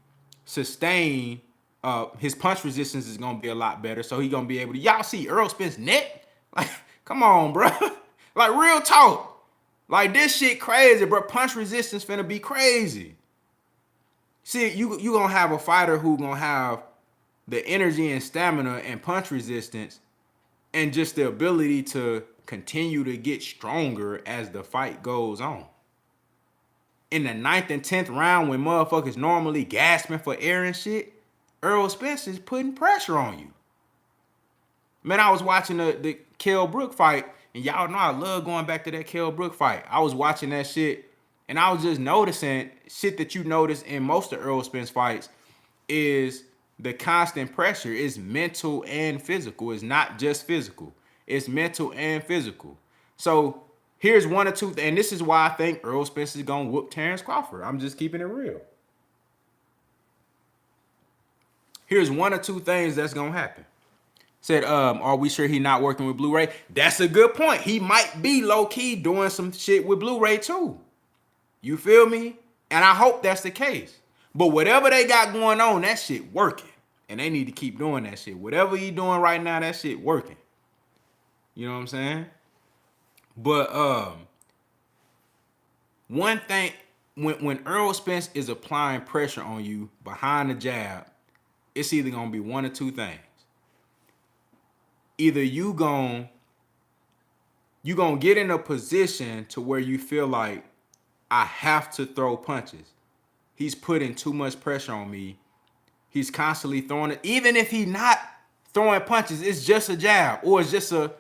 sustain his punch resistance is gonna be a lot better, so he gonna be able to. Y'all see ERROL Spence neck? Like, come on, bro. Like, real talk. Like, this shit crazy, bro. Punch resistance finna be crazy. See, you gonna have a fighter who gonna have the energy and stamina and punch resistance and just the ability to continue to get stronger as the fight goes on. In the 9th and 10th round, when motherfuckers normally gasping for air and shit, ERROL Spence is putting pressure on you. Man, I was watching the Kell Brook fight, and y'all know I love going back to that Kell Brook fight. I was watching that shit And I was just noticing shit that you notice in most of Errol Spence fights is the constant pressure is mental and physical. It's not just physical. It's mental and physical. So here's one or two, and this is why I think Errol Spence is gonna whoop Terence Crawford. I'm just keeping it real. Here's one or two things that's gonna happen. Said, are we sure he not working with Blu-ray? That's a good point. He might be low-key doing some shit with Blu-ray too. You feel me? And I hope that's the case. But whatever they got going on, that shit working. And they need to keep doing that shit. Whatever he doing right now, that shit working. You know what I'm saying? But one thing, when Errol Spence is applying pressure on you behind the jab, it's either gonna be one or two things. Either you gonna get in a position to where you feel like I have to throw punches. He's putting too much pressure on me. He's constantly throwing it. Even if he's not throwing punches, it's just a jab, or it's just a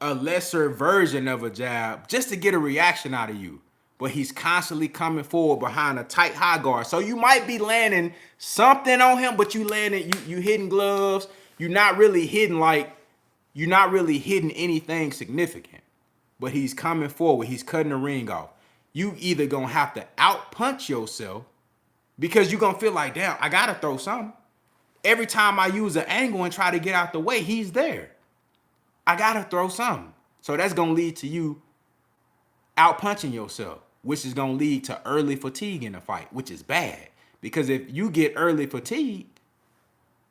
lesser version of a jab, just to get a reaction out of you. But he's constantly coming forward behind a tight high guard. So you might be landing something on him, but you hitting gloves. You're not really hitting anything significant. But he's coming forward. He's cutting the ring off. You either gonna have to out punch yourself, because you're gonna feel like, damn, I gotta throw something. Every time I use an angle and try to get out the way, he's there. I gotta throw something. So that's gonna lead to you out punching yourself, which is gonna lead to early fatigue in the fight, which is bad. Because if you get early fatigue,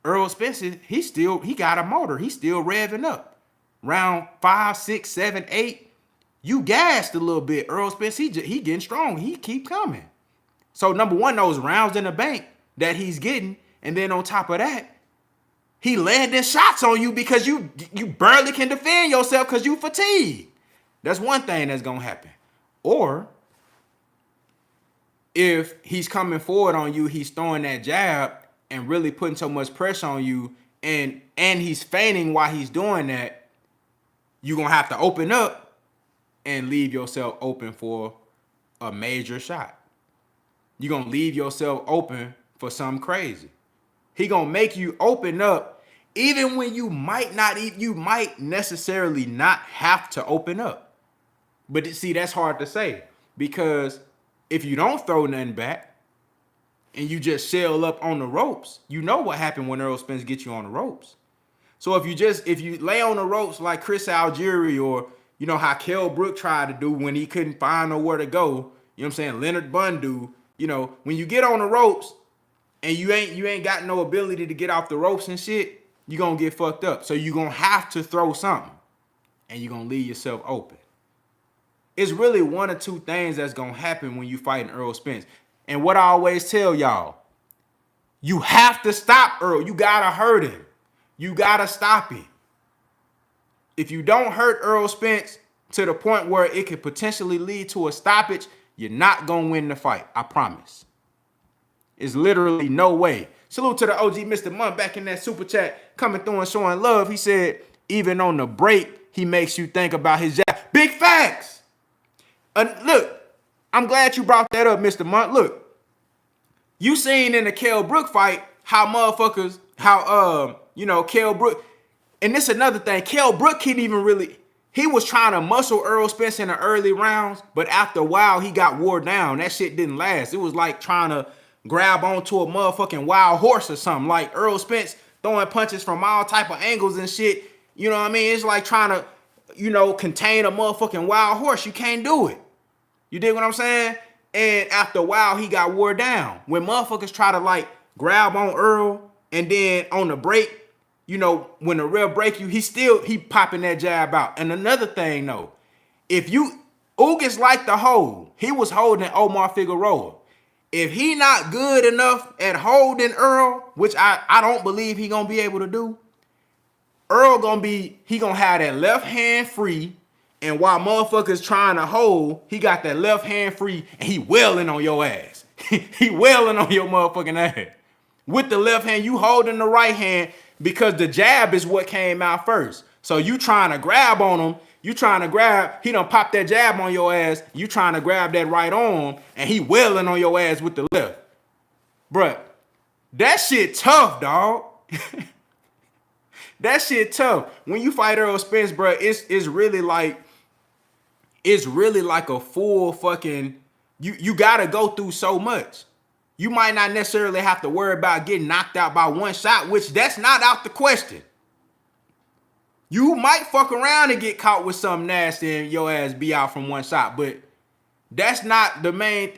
Errol Spence, he got a motor. He's still revving up. Round 5, 6, 7, 8, you gassed a little bit. Errol Spence, he getting strong. He keep coming. So number one, those rounds in the bank that he's getting, and then on top of that, he landing shots on you because you barely can defend yourself because you fatigued. That's one thing that's gonna happen. Or if he's coming forward on you, he's throwing that jab and really putting so much pressure on you, and he's feigning while he's doing that, you're gonna have to open up and leave yourself open for a major shot. You're gonna leave yourself open for something crazy. He gonna make you open up even when you might necessarily not have to open up. But see, that's hard to say, because if you don't throw nothing back and you just shell up on the ropes, you know what happened when Errol Spence gets you on the ropes. So if you lay on the ropes like Chris Algieri, or you know how Kell Brook tried to do when he couldn't find nowhere to go, you know what I'm saying, Leonard Bundu, you know, when you get on the ropes and you ain't got no ability to get off the ropes and shit, you're gonna get fucked up. So you're gonna have to throw something, and you're gonna leave yourself open. It's really one or two things that's gonna happen when you fighting Errol Spence. And what I always tell y'all, you have to stop Earl. You gotta hurt him. You gotta stop him. If you don't hurt Errol Spence to the point where it could potentially lead to a stoppage, you're not gonna win the fight. I promise. It's literally no way. Salute to the OG Mr. Munn back in that super chat, coming through and showing love. He said, even on the break, he makes you think about his jab. Big facts. Look, I'm glad you brought that up, Mr. Munn. Look, you seen in the Kell Brook fight how Kell Brook, and this is another thing, Kell Brook couldn't even really, he was trying to muscle Errol Spence in the early rounds, but after a while, he got wore down. That shit didn't last. It was like trying to grab onto a motherfucking wild horse or something. Like Errol Spence throwing punches from all type of angles and shit. You know what I mean? It's like trying to, contain a motherfucking wild horse. You can't do it. You dig what I'm saying? And after a while, he got wore down. When motherfuckers try to like grab on Earl, and then on the break, when the real break you, he popping that jab out. And another thing though, Ugas like to hold. He was holding Omar Figueroa. If he not good enough at holding Earl, which I don't believe he gonna be able to do, Earl gonna have that left hand free, and while motherfuckers trying to hold, he got that left hand free, and he wailing on your ass. He wailing on your motherfucking ass. With the left hand, you holding the right hand, because the jab is what came out first. So you trying to grab on him, You trying to grab, he done pop that jab on your ass. You trying to grab that right arm, and he wailing on your ass with the left. Bruh, that shit tough, dog. That shit tough. When you fight Errol Spence, bruh, it's really like a full fucking, you gotta go through so much. You might not necessarily have to worry about getting knocked out by one shot, which that's not out the question. You might fuck around and get caught with something nasty and your ass be out from one shot, but that's not the main.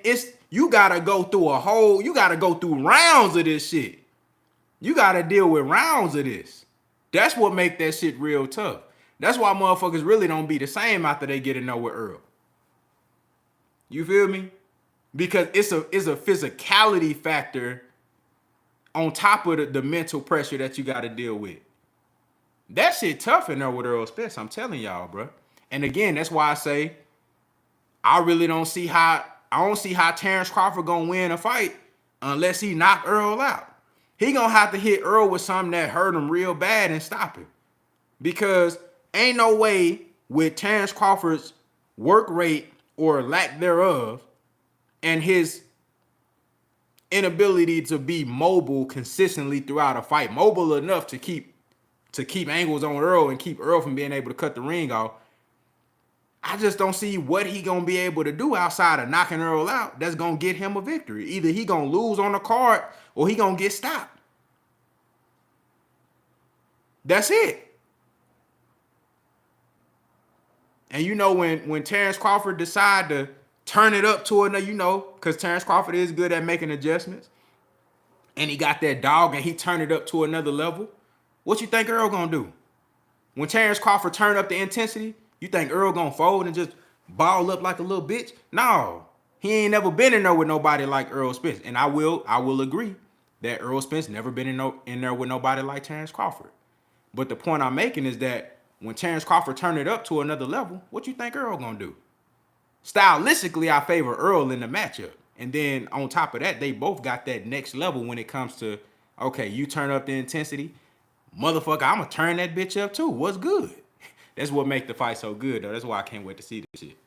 You gotta go through you gotta go through rounds of this shit. You gotta deal with rounds of this. That's what make that shit real tough. That's why motherfuckers really don't be the same after they get to know with Earl. You feel me? Because it's a physicality factor on top of the mental pressure that you gotta deal with. That shit tough in there with Errol Spence, I'm telling y'all, bro. And again, that's why I say I really don't see how Terence Crawford gonna win a fight unless he knock Earl out. He gonna have to hit Earl with something that hurt him real bad and stop him. Because ain't no way with Terence Crawford's work rate or lack thereof and his inability to be mobile consistently throughout a fight, mobile enough to keep angles on Earl and keep Earl from being able to cut the ring off. I just don't see what he gonna be able to do outside of knocking Earl out that's gonna get him a victory. Either he gonna lose on the card or he gonna get stopped. That's it. And you know when Terence Crawford decide to turn it up to another, because Terence Crawford is good at making adjustments, and he got that dog and he turned it up to another level, what you think Earl gonna do? When Terence Crawford turn up the intensity, you think Earl gonna fold and just ball up like a little bitch? No. He ain't never been in there with nobody like Errol Spence. And I will agree that Errol Spence never been in there with nobody like Terence Crawford. But the point I'm making is that when Terence Crawford turn it up to another level, what you think Earl gonna do? Stylistically, I favor Earl in the matchup. And then on top of that, they both got that next level when it comes to, okay, you turn up the intensity, motherfucker, I'm gonna turn that bitch up too. What's good? That's what make the fight so good, though. That's why I can't wait to see this shit.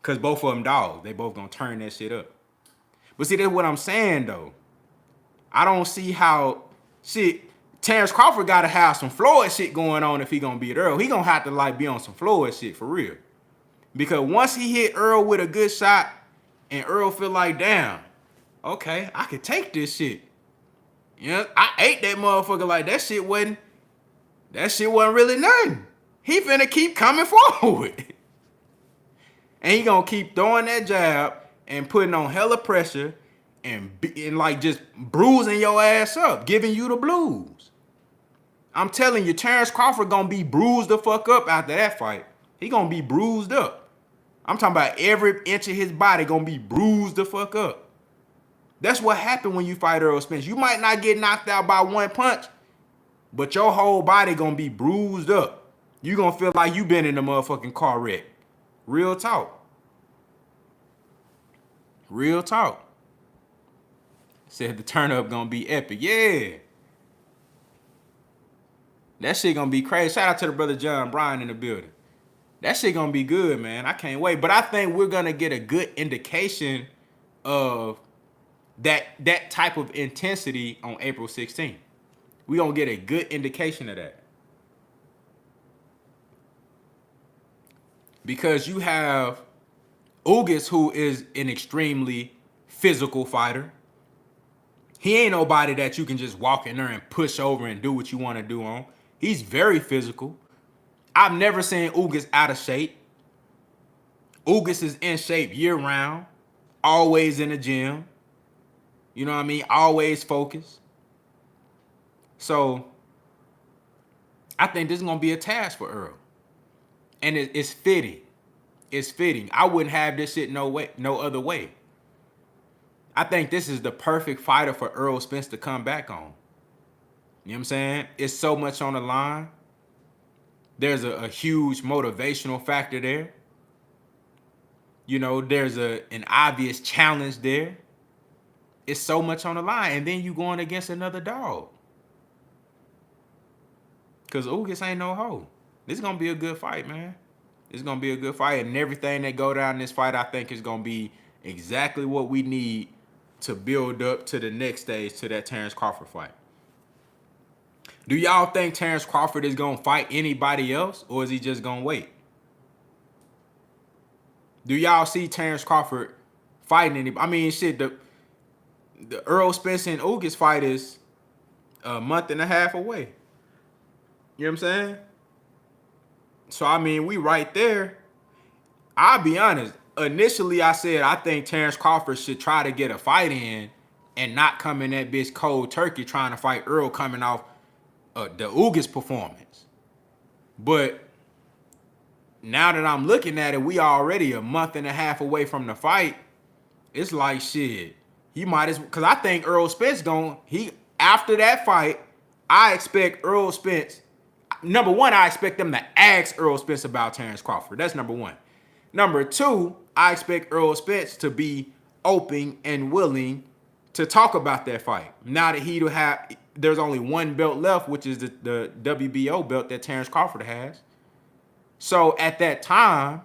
Because both of them dogs, they both gonna turn that shit up. But see, that's what I'm saying, though. I don't see how, Terence Crawford gotta have some Floyd shit going on if he gonna beat Earl. He gonna have to be on some Floyd shit for real. Because once he hit Earl with a good shot and Earl feel like, damn, okay, I could take this shit. I ate that motherfucker like that shit wasn't really nothing. He finna keep coming forward. And he gonna keep throwing that jab and putting on hella pressure and just bruising your ass up, giving you the blues. I'm telling you, Terence Crawford gonna be bruised the fuck up after that fight. He gonna be bruised up. I'm talking about every inch of his body gonna be bruised the fuck up. That's what happened when you fight Errol Spence. You might not get knocked out by one punch, but your whole body gonna be bruised up. You gonna feel like you been in a motherfucking car wreck. Real talk. Real talk. Said the turn up gonna be epic. Yeah. That shit gonna be crazy. Shout out to the brother John Bryan in the building. That shit gonna be good, man. I can't wait. But I think we're gonna get a good indication of that type of intensity on April 16th. We're gonna get a good indication of that. Because you have Ugas, who is an extremely physical fighter. He ain't nobody that you can just walk in there and push over and do what you want to do on. He's very physical. I've never seen Ugas out of shape. Ugas is in shape year round, always in the gym. You know what I mean? Always focused. So I think this is going to be a task for Earl. And it's fitting. It's fitting. I wouldn't have this shit no other way. I think this is the perfect fighter for Errol Spence to come back on. You know what I'm saying? It's so much on the line. There's a huge motivational factor there. There's an obvious challenge there. It's so much on the line. And then you going against another dog. Because Ugas ain't no hoe. This is going to be a good fight, man. It's gonna be a good fight, and everything that go down in this fight, I think, is gonna be exactly what we need to build up to the next stage, to that Terence Crawford fight. Do y'all think Terence Crawford is gonna fight anybody else, or is he just gonna wait? Do y'all see Terence Crawford fighting anybody? I mean, shit, the Errol Spence and Ugas fight is a month and a half away. You know what I'm saying? So, I mean, we right there. I'll be honest. Initially, I said I think Terence Crawford should try to get a fight in and not come in that bitch cold turkey trying to fight Earl coming off the Ugas performance. But now that I'm looking at it, we already a month and a half away from the fight. It's like, shit, he might as well, because I think Errol Spence after that fight, I expect Errol Spence, number one, I expect them to ask Errol Spence about Terence Crawford. That's number one. Number two, I expect Errol Spence to be open and willing to talk about that fight. Now that there's only one belt left, which is the WBO belt that Terence Crawford has. So at that time,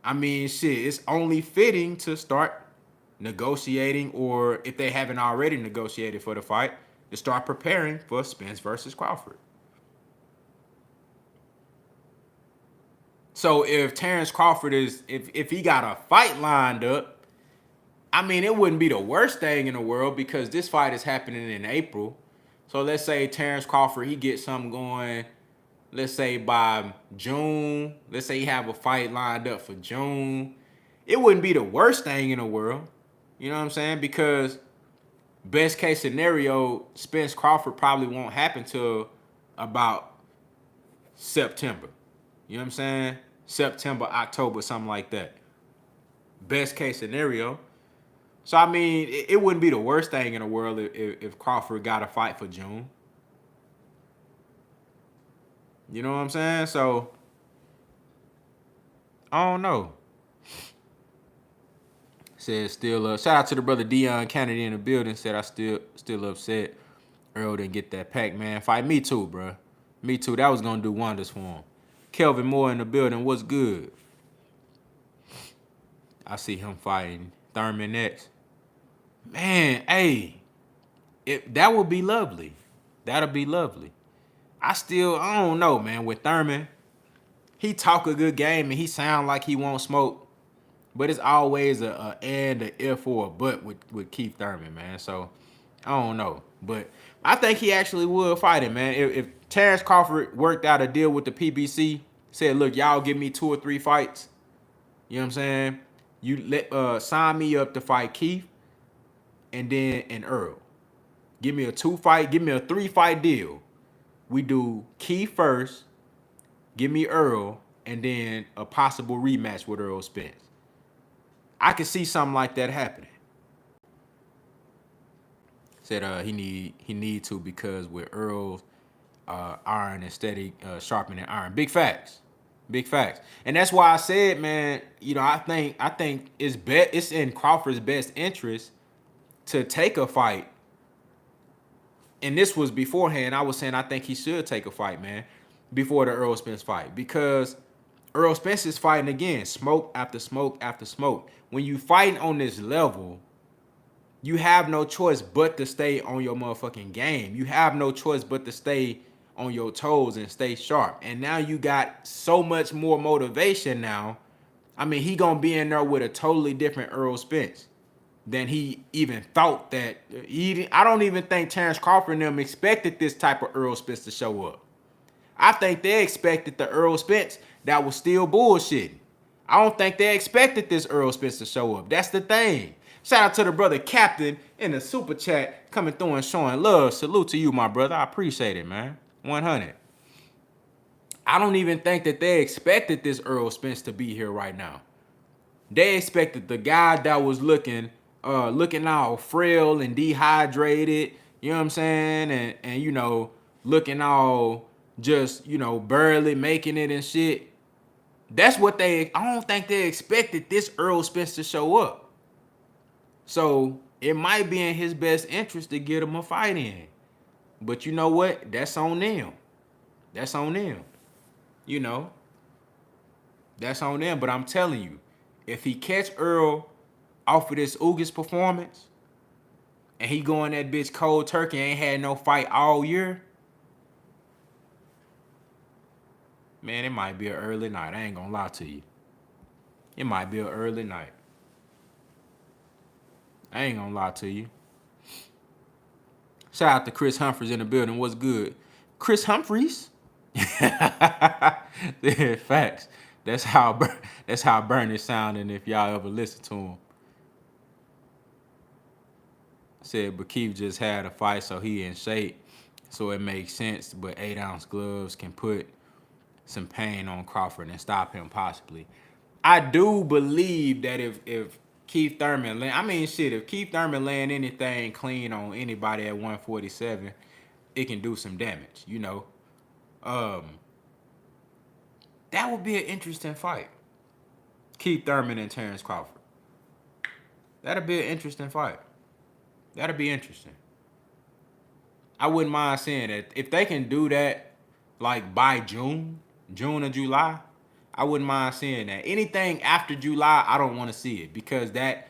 I mean, shit, it's only fitting to start negotiating, or if they haven't already negotiated for the fight, to start preparing for Spence versus Crawford. So if Terence Crawford if he got a fight lined up, I mean, it wouldn't be the worst thing in the world, because this fight is happening in April. So let's say Terence Crawford, he gets something going, let's say by June. Let's say he have a fight lined up for June. It wouldn't be the worst thing in the world. You know what I'm saying? Because best case scenario, Spence Crawford probably won't happen till about September. You know what I'm saying? September, October, something like that. Best case scenario. So, I mean, it wouldn't be the worst thing in the world if Crawford got a fight for June. You know what I'm saying? So, I don't know. Said still shout out to the brother Dion Kennedy in the building. Said I still upset Earl didn't get that Pac-Man fight. Me too, bro. Me too. That was gonna do wonders for him. Kelvin Moore in the building. What's good? I see him fighting Thurman next. Man, hey, that would be lovely. That'll be lovely. I don't know, man. With Thurman, he talk a good game and he sound like he won't smoke, but it's always a and, a if, or a but with Keith Thurman, man. So I don't know, but I think he actually would fight him, man. If Terence Crawford worked out a deal with the PBC, said, look, y'all give me 2 or 3 fights, you know what I'm saying? You sign me up to fight Keith and Earl. Give me a 3-fight deal. We do Keith first, give me Earl, and then a possible rematch with Errol Spence. I could see something like that happening. Said he need to, because with Earl's iron and steady sharpening iron. Big facts. And that's why I said, man, you know, I think it's in Crawford's best interest to take a fight. And this was beforehand. I was saying I think he should take a fight, man, before the Errol Spence fight, because Errol Spence is fighting again, smoke after smoke after smoke. When you fighting on this level, you have no choice but to stay on your motherfucking game. You have no choice but to stay on your toes and stay sharp. And now you got so much more motivation now. I mean, he gonna be in there with a totally different Errol Spence than he even thought that. I don't even think Terence Crawford and them expected this type of Errol Spence to show up. I think they expected the Errol Spence that was still bullshitting. I don't think they expected this Errol Spence to show up. That's the thing. Shout out to the brother Captain in the super chat coming through and showing love. Salute to you, my brother. I appreciate it, man. 100. I don't even think that they expected this Errol Spence to be here right now. They expected the guy that was looking all frail and dehydrated, you know what I'm saying? And you know, looking all just, you know, barely making it and shit. That's what I don't think they expected this Errol Spence to show up. So it might be in his best interest to get him a fight in. But you know what? That's on them. You know. That's on them. But I'm telling you, if he catch Earl off of this Ugas performance and he going that bitch cold turkey, ain't had no fight all year, man, it might be an early night. I ain't gonna lie to you. It might be an early night. I ain't gonna lie to you. Shout out to Chris Humphries in the building. What's good? Chris Humphries? Yeah, facts. That's how Bernie sounding if y'all ever listen to him. Said, but Keith just had a fight, so he in shape. So it makes sense, but 8-ounce gloves can put some pain on Crawford and stop him possibly. I do believe that if Keith Thurman, if Keith Thurman laying anything clean on anybody at 147, it can do some damage, you know. That would be an interesting fight. Keith Thurman and Terence Crawford. That'd be an interesting fight. That'd be interesting. I wouldn't mind seeing that. If they can do that, like by June or July, I wouldn't mind seeing that. Anything after July, I don't want to see it because that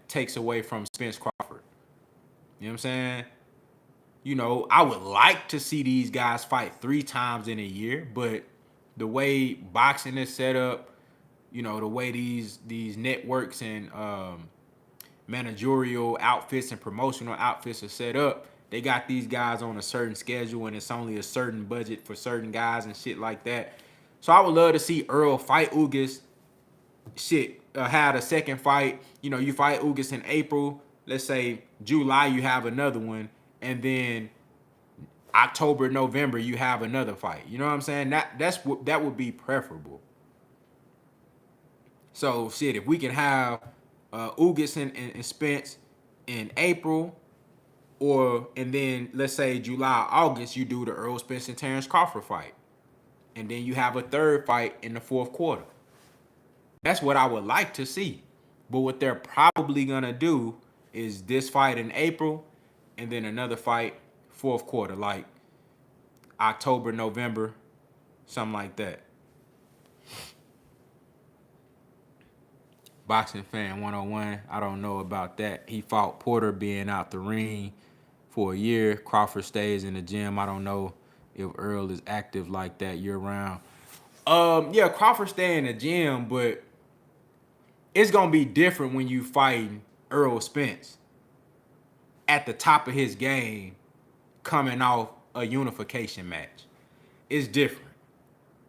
takes away from Spence Crawford. You know what I'm saying? You know, I would like to see these guys fight 3 times in a year, but the way boxing is set up, you know, the way these networks and managerial outfits and promotional outfits are set up, they got these guys on a certain schedule and it's only a certain budget for certain guys and shit like that. So I would love to see Earl fight Ugas. Had a second fight. You know, you fight Ugas in April. Let's say July you have another one, and then October, November you have another fight. You know what I'm saying? That would be preferable. So if we can have Ugas and Spence in April, and then let's say July, August, you do the Errol Spence and Terence Crawford fight. And then you have a third fight in the fourth quarter. That's what I would like to see. But what they're probably going to do is this fight in April and then another fight fourth quarter, like October, November, something like that. Boxing Fan 101, I don't know about that. He fought Porter being out the ring for a year. Crawford stays in the gym. I don't know if Earl is active like that year round. Yeah, Crawford stay in the gym, but it's gonna be different when you fighting Errol Spence at the top of his game coming off a unification match. It's different.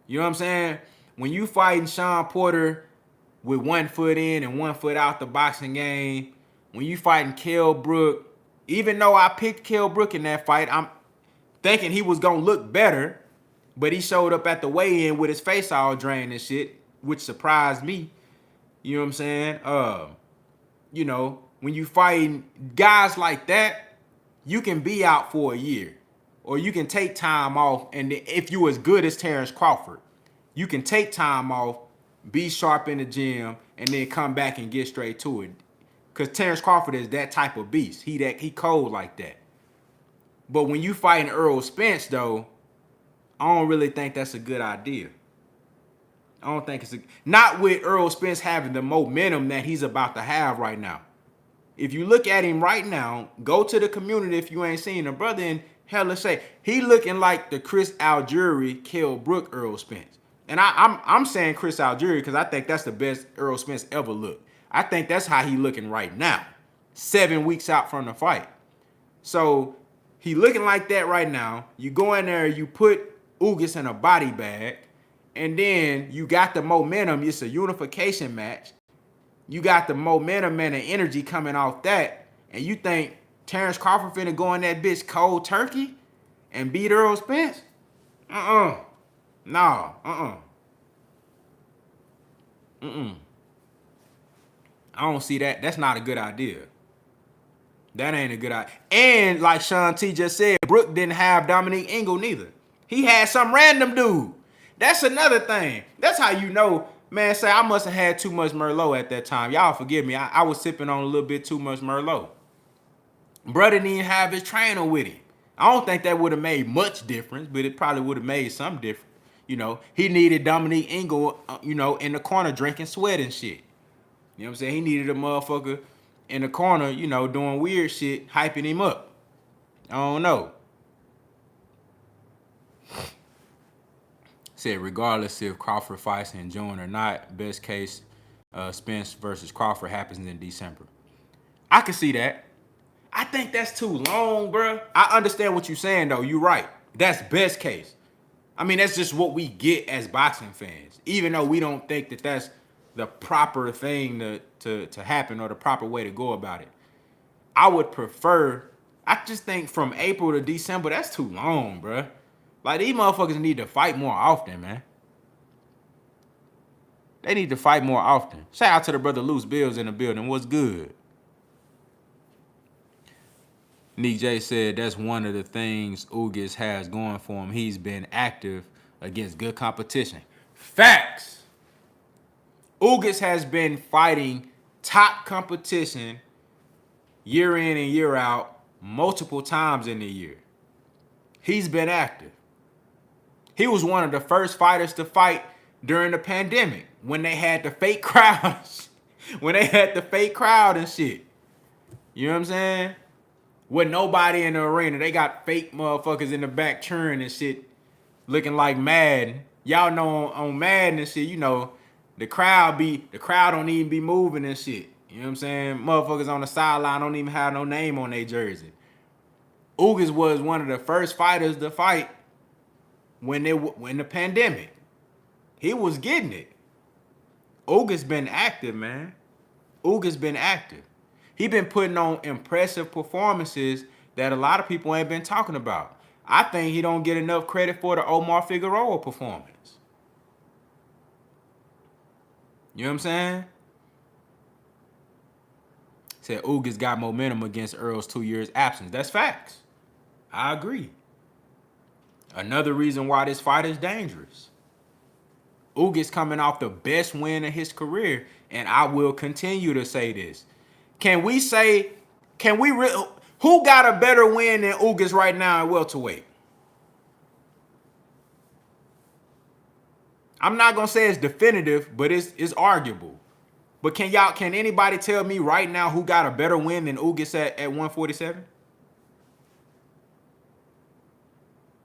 You know what I'm saying? When you fighting Sean Porter with 1 foot in and 1 foot out the boxing game, when you fighting Kell Brook, even though I picked Kell Brook in that fight, I'm thinking he was gonna look better, but he showed up at the weigh-in with his face all drained and shit, which surprised me. You know what I'm saying? You know, when you fighting guys like that, you can be out for a year, or you can take time off. And if you as good as Terence Crawford, you can take time off, be sharp in the gym, and then come back and get straight to it. Cause Terence Crawford is that type of beast. He cold like that. But when you fighting Errol Spence, though, I don't really think that's a good idea. I don't think not with Errol Spence having the momentum that he's about to have right now. If you look at him right now, go to the community if you ain't seen the brother, and hell, let's say he looking like the Chris Algieri, Kell Brook, Errol Spence. And I'm saying Chris Algieri because I think that's the best Errol Spence ever looked. I think that's how he looking right now, 7 weeks out from the fight. So he looking like that right now. You go in there, you put Ugas in a body bag, and then you got the momentum. It's a unification match. You got the momentum and the energy coming off that, and you think Terence Crawford finna go in that bitch cold turkey and beat Errol Spence? No. I don't see that. That's not a good idea. That ain't a good idea. And like Sean T just said, Brook didn't have Dominique Ingle neither. He had some random dude. That's another thing. That's how you know, man, say I must have had too much Merlot at that time. Y'all forgive me. I was sipping on a little bit too much Merlot. Brother didn't even have his trainer with him. I don't think that would have made much difference, but it probably would have made some difference. He needed Dominique Ingle, in the corner drinking sweat and shit. You know what I'm saying? He needed a motherfucker in the corner, doing weird shit, hyping him up. I don't know. Said regardless if Crawford fights in June or not, best case, Spence versus Crawford happens in December. I can see that. I think that's too long, bro. I understand what you're saying, though. You're right. That's best case. I mean, that's just what we get as boxing fans, even though we don't think that that's the proper thing to happen or the proper way to go about it. I would prefer, I just think from April to December, that's too long, bro. Like, these motherfuckers need to fight more often, man. They need to fight more often. Shout out to the brother Loose Bills in the building. What's good? Nick J said that's one of the things Ugas has going for him. He's been active against good competition. Facts. Ugas has been fighting top competition year in and year out multiple times in the year. He's been active. He was one of the first fighters to fight during the pandemic when they had the fake crowds. When they had the fake crowd and shit. You know what I'm saying? With nobody in the arena. They got fake motherfuckers in the back cheering and shit, looking like Madden. Y'all know on Madden and shit, the crowd don't even be moving and shit. You know what I'm saying? Motherfuckers on the sideline don't even have no name on their jersey. Ugas was one of the first fighters to fight when the pandemic. He was getting it. Ugas been active, man. Ugas been active. He been putting on impressive performances that a lot of people ain't been talking about. I think he don't get enough credit for the Omar Figueroa performance. You know what I'm saying? Said Ugas got momentum against Earl's 2 years absence. That's facts. I agree. Another reason why this fight is dangerous. Ugas coming off the best win of his career, and I will continue to say this. Who got a better win than Ugas right now at welterweight? I'm not gonna say it's definitive, but it's arguable. But can anybody tell me right now who got a better win than Ugas at 147?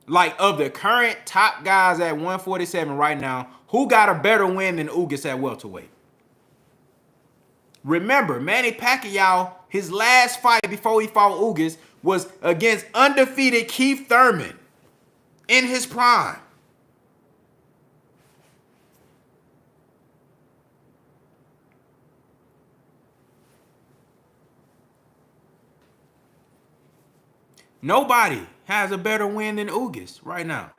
Like, of the current top guys at 147 right now, who got a better win than Ugas at welterweight? Remember, Manny Pacquiao, his last fight before he fought Ugas was against undefeated Keith Thurman in his prime. Nobody has a better win than Ugas right now.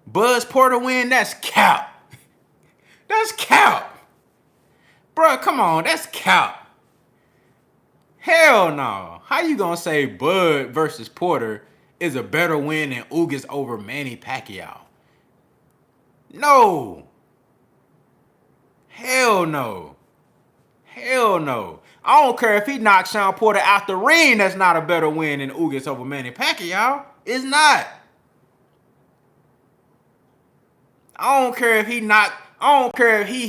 Buzz Porter win, that's cap. That's cap. Bruh, come on, that's cap. Hell no. How you gonna say Bud versus Porter is a better win than Ugas over Manny Pacquiao? No. Hell no. Hell no. I don't care if he knocks Sean Porter out the ring, that's not a better win than Ugas over Manny Pacquiao. It's not. I don't care if he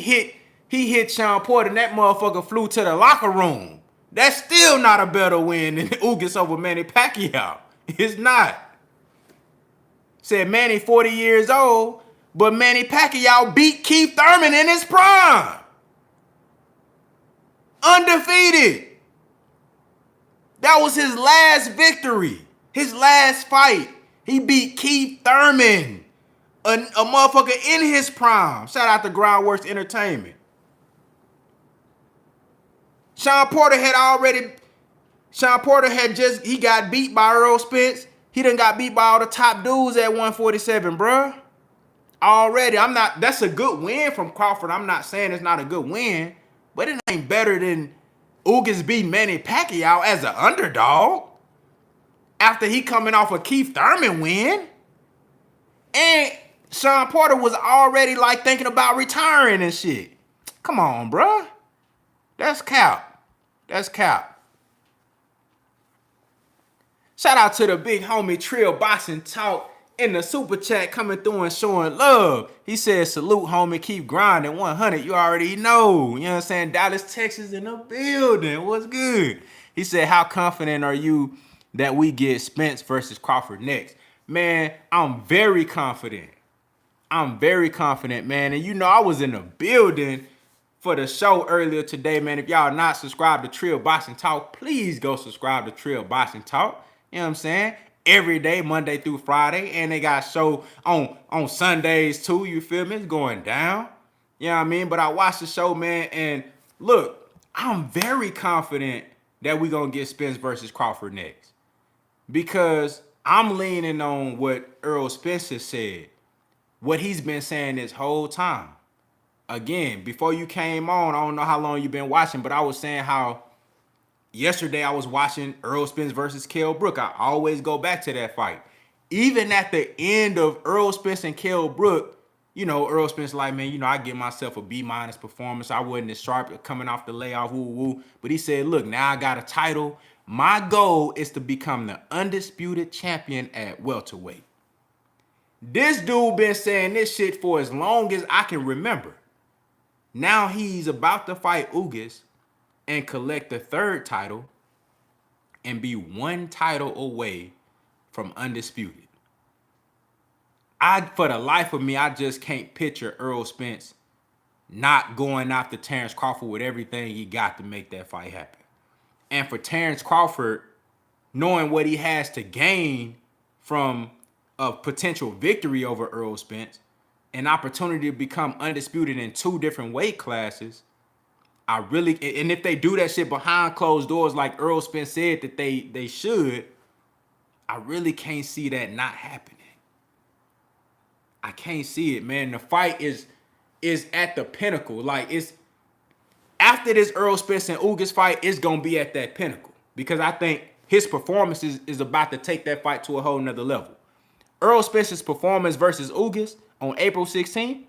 hit Sean Porter and that motherfucker flew to the locker room. That's still not a better win than Ugas over Manny Pacquiao. It's not. Said Manny 40 years old, but Manny Pacquiao beat Keith Thurman in his prime. Undefeated. That was his last victory. His last fight. He beat Keith Thurman. A motherfucker in his prime. Shout out to Groundworks Entertainment. Sean Porter he got beat by ERROL Spence. He done got beat by all the top dudes at 147, bruh. Already. That's a good win from Crawford. I'm not saying it's not a good win, but it ain't better than Ugas beat Manny Pacquiao as an underdog after he coming off a Keith Thurman win. And Sean Porter was already like thinking about retiring and shit. Come on, bruh. That's cap. That's cap. Shout out to the big homie Trill Boxing Talk in the super chat coming through and showing love. He said, salute, homie, keep grinding. 100, you already know. You know what I'm saying? Dallas, Texas in the building. What's good? He said, how confident are you that we get Spence versus Crawford next? Man, I'm very confident. I'm very confident, man. And you know, I was in the building for the show earlier today, man. If y'all not subscribed to Trill Boxing Talk, please go subscribe to Trill Boxing Talk. You know what I'm saying? Every day, Monday through Friday. And they got show on Sundays too, you feel me? It's going down. You know what I mean? But I watched the show, man, and look, I'm very confident that we're going to get Spence versus Crawford next. Because I'm leaning on what Errol Spence said. What he's been saying this whole time. Again, before you came on, I don't know how long you've been watching, but I was saying how yesterday I was watching Errol Spence versus Kell Brook. I always go back to that fight. Even at the end of Errol Spence and Kell Brook, you know, Errol Spence like, man, you know, I give myself a B- performance. I wasn't as sharp coming off the layoff, woo. But he said, look, now I got a title. My goal is to become the undisputed champion at welterweight. This dude been saying this shit for as long as I can remember. Now he's about to fight Ugas and collect the third title and be one title away from undisputed. For the life of me, I just can't picture Errol Spence not going after Terence Crawford with everything he got to make that fight happen. And for Terence Crawford, knowing what he has to gain from a potential victory over Errol Spence, an opportunity to become undisputed in 2 different weight classes, and if they do that shit behind closed doors like Errol Spence said that they should, I really can't see that not happening. I can't see it, man. The fight is at the pinnacle. Like, it's after this Errol Spence and Ugas fight, it's gonna be at that pinnacle. Because I think his performance is about to take that fight to a whole nother level. Errol Spence's performance versus Ugas on April 16th,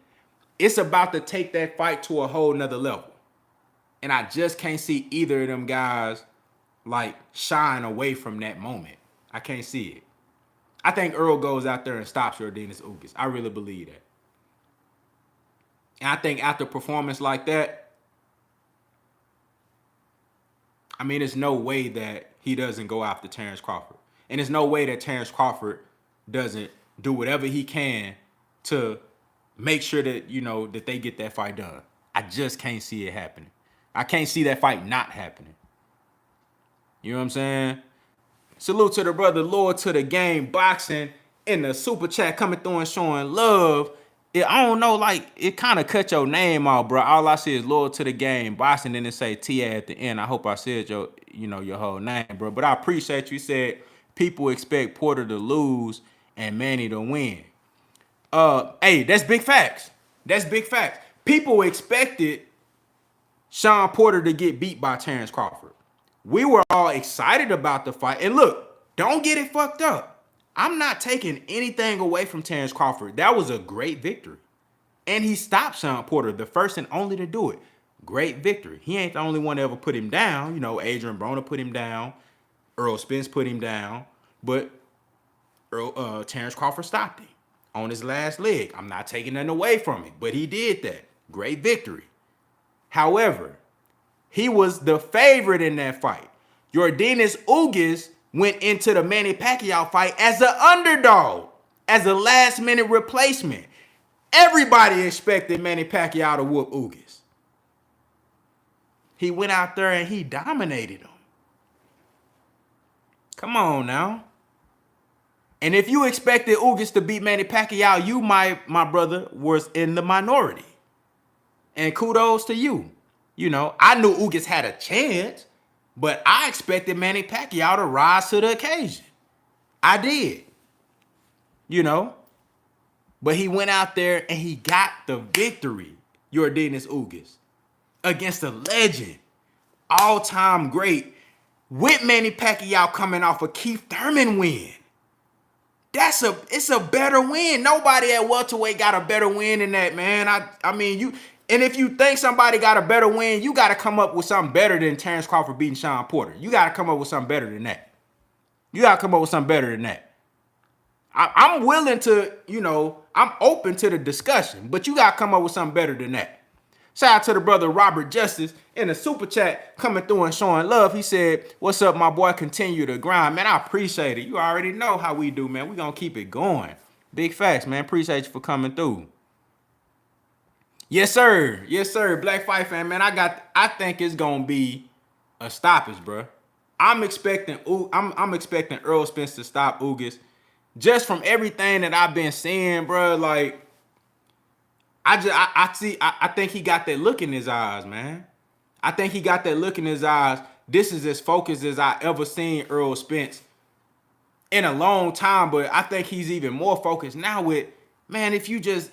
it's about to take that fight to a whole nother level. And I just can't see either of them guys like shine away from that moment. I can't see it. I think Earl goes out there and stops Yordenis Ugas. I really believe that. And I think after a performance like that, I mean, there's no way that he doesn't go after Terence Crawford. And there's no way that Terence Crawford doesn't do whatever he can to make sure that, you know, that they get that fight done. I just can't see it happening. I can't see that fight not happening. You know what I'm saying? Salute to the brother, Lord to the game, boxing in the super chat coming through and showing love. I don't know, like, it kind of cut your name off, bro. All I see is Lord to the game, boxing, and then it say TA at the end. I hope I said your whole name, bro. But I appreciate you said people expect Porter to lose and Manny to win. Hey, that's big facts. That's big facts. People expected Sean Porter to get beat by Terence Crawford. We were all excited about the fight. And look, don't get it fucked up. I'm not taking anything away from Terence Crawford. That was a great victory. And he stopped Sean Porter, the first and only to do it. Great victory. He ain't the only one to ever put him down. You know, Adrian Broner put him down. Errol Spence put him down. But Terence Crawford stopped him on his last leg. I'm not taking nothing away from it, but he did that. Great victory. However, he was the favorite in that fight. Yordenis Ugas went into the Manny Pacquiao fight as an underdog, as a last-minute replacement. Everybody expected Manny Pacquiao to whoop Ugas. He went out there and he dominated him. Come on now. And if you expected Ugas to beat Manny Pacquiao, you, my brother, was in the minority. And kudos to you. You know, I knew Ugas had a chance, but I expected Manny Pacquiao to rise to the occasion. I did. You know, but he went out there and he got the victory, Yordenis Ugas, against a legend, all-time great, with Manny Pacquiao coming off a Keith Thurman win. It's a better win. Nobody at welterweight got a better win than that, man. I mean, and if you think somebody got a better win, you got to come up with something better than Terence Crawford beating Sean Porter. You got to come up with something better than that. I'm willing to, I'm open to the discussion, but you got to come up with something better than that. Shout out to the brother Robert Justice in the super chat coming through and showing love. He said, "What's up, my boy? Continue to grind." Man, I appreciate it. You already know how we do, man. We going to keep it going. Big facts, man. Appreciate you for coming through. Yes, sir. Yes, sir. Black Fight fan, man. I think it's going to be a stoppage, bro. I'm expecting Errol Spence to stop Ugas. Just from everything that I've been seeing, bro, like I think he got that look in his eyes, man. I think he got that look in his eyes. This is as focused as I ever seen Errol Spence in a long time, but I think he's even more focused now with, man, if you just,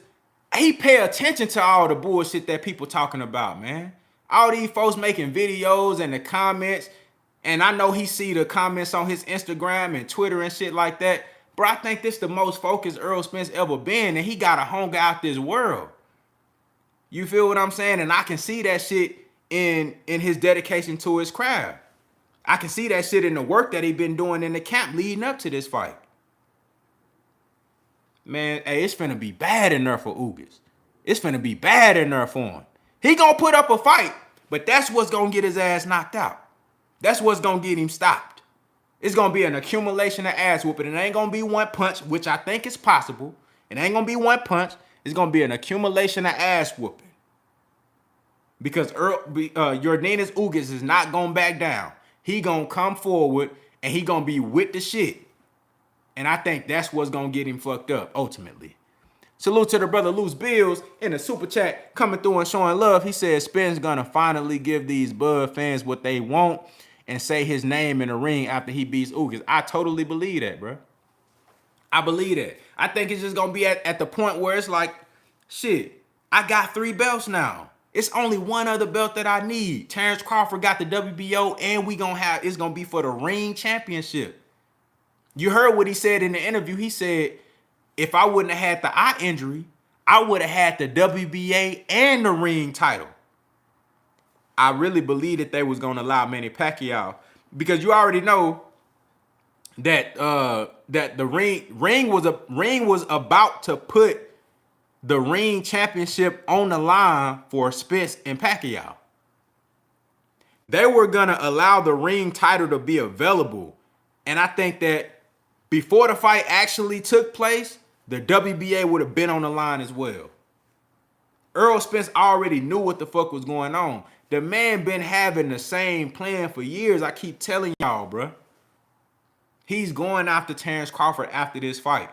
he pay attention to all the bullshit that people talking about, man. All these folks making videos and the comments, and I know he see the comments on his Instagram and Twitter and shit like that. Bro, I think this the most focused Errol Spence ever been, and he got a hunger out this world. You feel what I'm saying? And I can see that shit in his dedication to his craft. I can see that shit in the work that he been doing in the camp leading up to this fight. Man, hey, it's finna be bad in there for Ugas. It's finna be bad in there for him. He gonna put up a fight, but that's what's gonna get his ass knocked out. That's what's gonna get him stopped. It's gonna be an accumulation of ass whooping. It ain't gonna be one punch, which I think is possible. It ain't gonna be one punch. It's gonna be an accumulation of ass whooping. Because Yordenis Ugas is not gonna back down. He gonna come forward and he gonna be with the shit. And I think that's what's gonna get him fucked up ultimately. Salute to the brother Loose Bills in the super chat coming through and showing love. He said Spence gonna finally give these Bud fans what they want and say his name in the ring after he beats Ugas. I totally believe that, bro. I believe that. I think it's just gonna be at the point where it's like, shit, I got 3 belts now. It's only one other belt that I need. Terence Crawford got the WBO, and it's gonna be for the ring championship. You heard what he said in the interview. He said, if I wouldn't have had the eye injury, I would have had the WBA and the ring title. I really believe that they was gonna allow Manny Pacquiao, because you already know that that the ring was about to put the ring championship on the line for Spence and Pacquiao. They were gonna allow the ring title to be available, and I think that before the fight actually took place, the WBA would have been on the line as well. Errol Spence already knew what the fuck was going on. The man been having the same plan for years. I keep telling y'all, bro. He's going after Terence Crawford after this fight.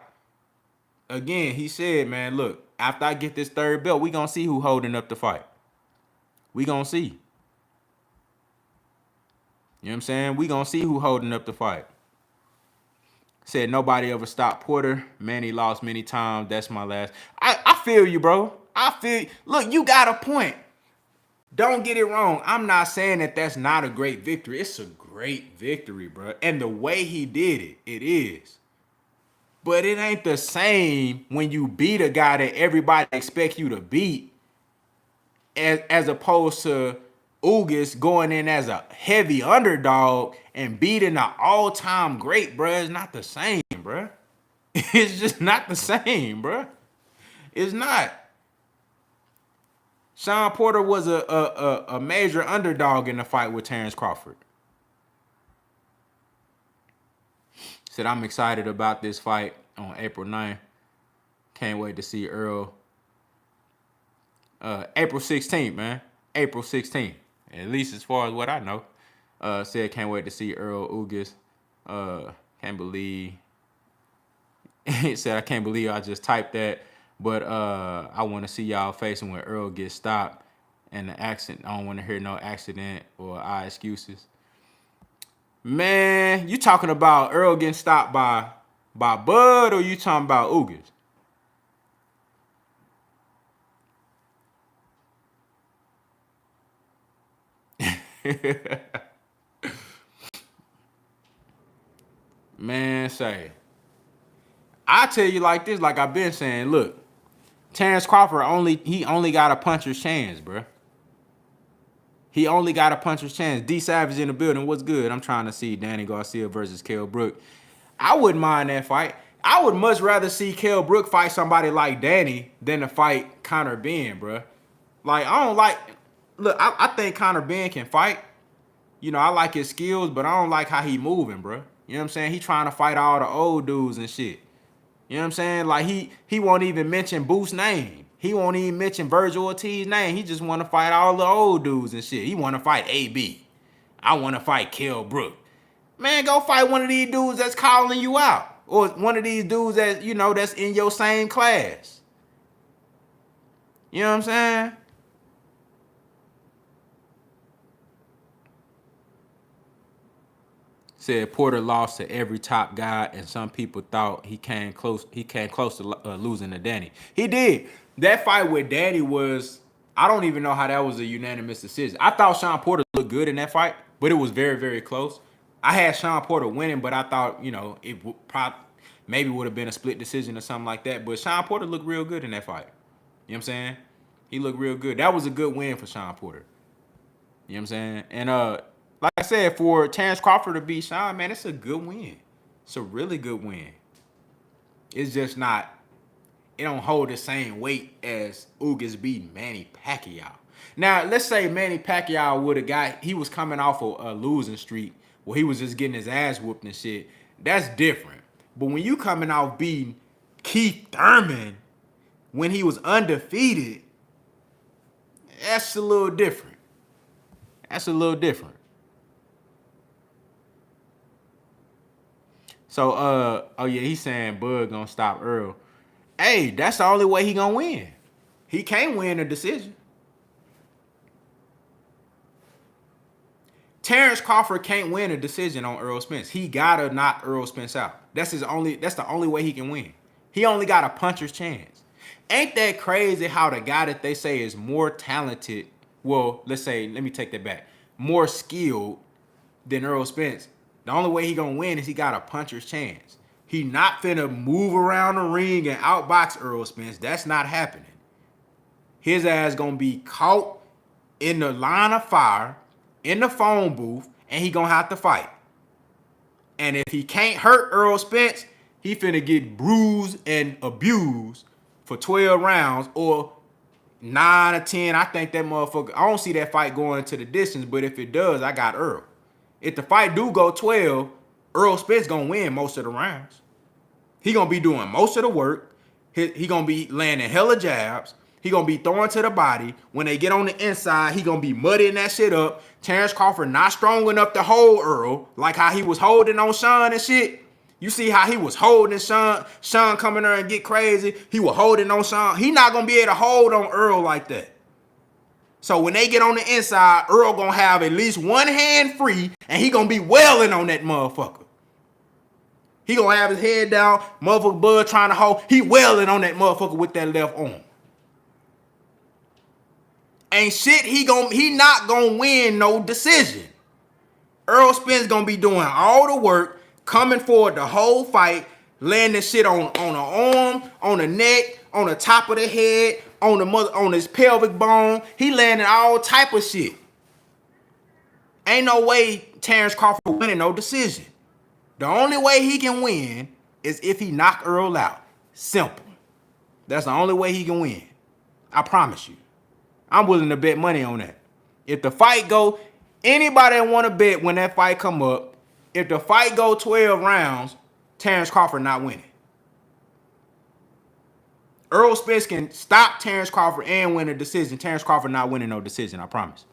Again, he said, man, look, after I get this 3rd belt, we gonna see who holding up the fight. We gonna see. You know what I'm saying? We gonna see who holding up the fight. Said nobody ever stopped Porter. Manny lost many times. That's my last. I feel you, bro. I feel you. Look, you got a point. Don't get it wrong. I'm not saying that that's not a great victory. It's a great victory, bro. And the way he did it, it is. But it ain't the same when you beat a guy that everybody expects you to beat as opposed to Ugas going in as a heavy underdog and beating an all-time great, bro. It's not the same, bro. It's just not the same, bro. It's not. Sean Porter was a major underdog in the fight with Terence Crawford. Said, I'm excited about this fight on April 9th. Can't wait to see Earl. April 16th, man. April 16th. At least as far as what I know. Said, can't wait to see Earl Ugas. Can't believe. He said, I can't believe I just typed that. But I want to see y'all facing when Earl gets stopped and the accident. I don't want to hear no accident or eye excuses. Man, you talking about Earl getting stopped by Bud, or you talking about Ugas? Man, say, I tell you like this, like I've been saying, look, Terence Crawford only got a puncher's chance, bro. He only got a puncher's chance. D Savage in the building. What's good? I'm trying to see Danny Garcia versus Kell Brook. I wouldn't mind that fight. I would much rather see Kell Brook fight somebody like Danny than to fight Conor Benn, bro. Like, I don't like... Look, I think Conor Benn can fight. You know, I like his skills, but I don't like how he moving, bro. You know what I'm saying? He trying to fight all the old dudes and shit. You know what I'm saying? Like, he won't even mention Booth's name. He won't even mention Virgil Ortiz's name. He just want to fight all the old dudes and shit. He want to fight AB. I want to fight Kell Brook. Man, go fight one of these dudes that's calling you out. Or one of these dudes that, you know, that's in your same class. You know what I'm saying? Said Porter lost to every top guy, and some people thought he came close to losing to Danny. He did. That fight with Danny was, I don't even know how that was a unanimous decision. I thought Sean Porter looked good in that fight, but it was very, very close. I had Sean Porter winning, but I thought, you know, it maybe would have been a split decision or something like that. But Sean Porter looked real good in that fight. You know what I'm saying? He looked real good. That was a good win for Sean Porter. You know what I'm saying? And like I said, for Terence Crawford to beat Sean, man, it's a good win. It's a really good win. It's just not, it don't hold the same weight as Ugas beating Manny Pacquiao. Now, let's say Manny Pacquiao would have he was coming off a losing streak where he was just getting his ass whooped and shit. That's different. But when you coming off beating Keith Thurman when he was undefeated, that's a little different. That's a little different. So, oh yeah, he's saying Bud gonna stop Earl. Hey, that's the only way he gonna win. He can't win a decision. Terence Crawford can't win a decision on Errol Spence. He gotta knock Errol Spence out. That's the only way he can win. He only got a puncher's chance. Ain't that crazy how the guy that they say is more talented, well, let me take that back, more skilled than Errol Spence, the only way he gonna win is he got a puncher's chance. He not finna move around the ring and outbox Errol Spence. That's not happening. His ass gonna be caught in the line of fire, in the phone booth, and he gonna have to fight. And if he can't hurt Errol Spence, he finna get bruised and abused for 12 rounds or 9 or 10. I think that motherfucker, I don't see that fight going to the distance, but if it does, I got Earl. If the fight do go 12, Errol Spence gonna win most of the rounds. He gonna be doing most of the work. He gonna be landing hella jabs. He gonna be throwing to the body. When they get on the inside, he gonna be muddying that shit up. Terence Crawford not strong enough to hold Earl, like how he was holding on Sean and shit. You see how he was holding Sean. Sean coming there and get crazy. He was holding on Sean. He not gonna be able to hold on Earl like that. So when they get on the inside, Earl gonna have at least one hand free, and he gonna be wailing on that motherfucker. He gonna have his head down, motherfucker Bud trying to hold. He wailing on that motherfucker with that left arm. Ain't shit, he not gonna win no decision. Errol Spence gonna be doing all the work, coming forward the whole fight, landing shit on the arm, on the neck, on the top of the head, on his pelvic bone. He landing all type of shit. Ain't no way Terence Crawford winning no decision. The only way he can win is if he knock Earl out. Simple. That's the only way he can win. I promise you. I'm willing to bet money on that. If the fight go, anybody that want to bet when that fight come up, if the fight go 12 rounds, Terence Crawford not winning. Errol Spence can stop Terence Crawford and win a decision. Terence Crawford not winning no decision, I promise.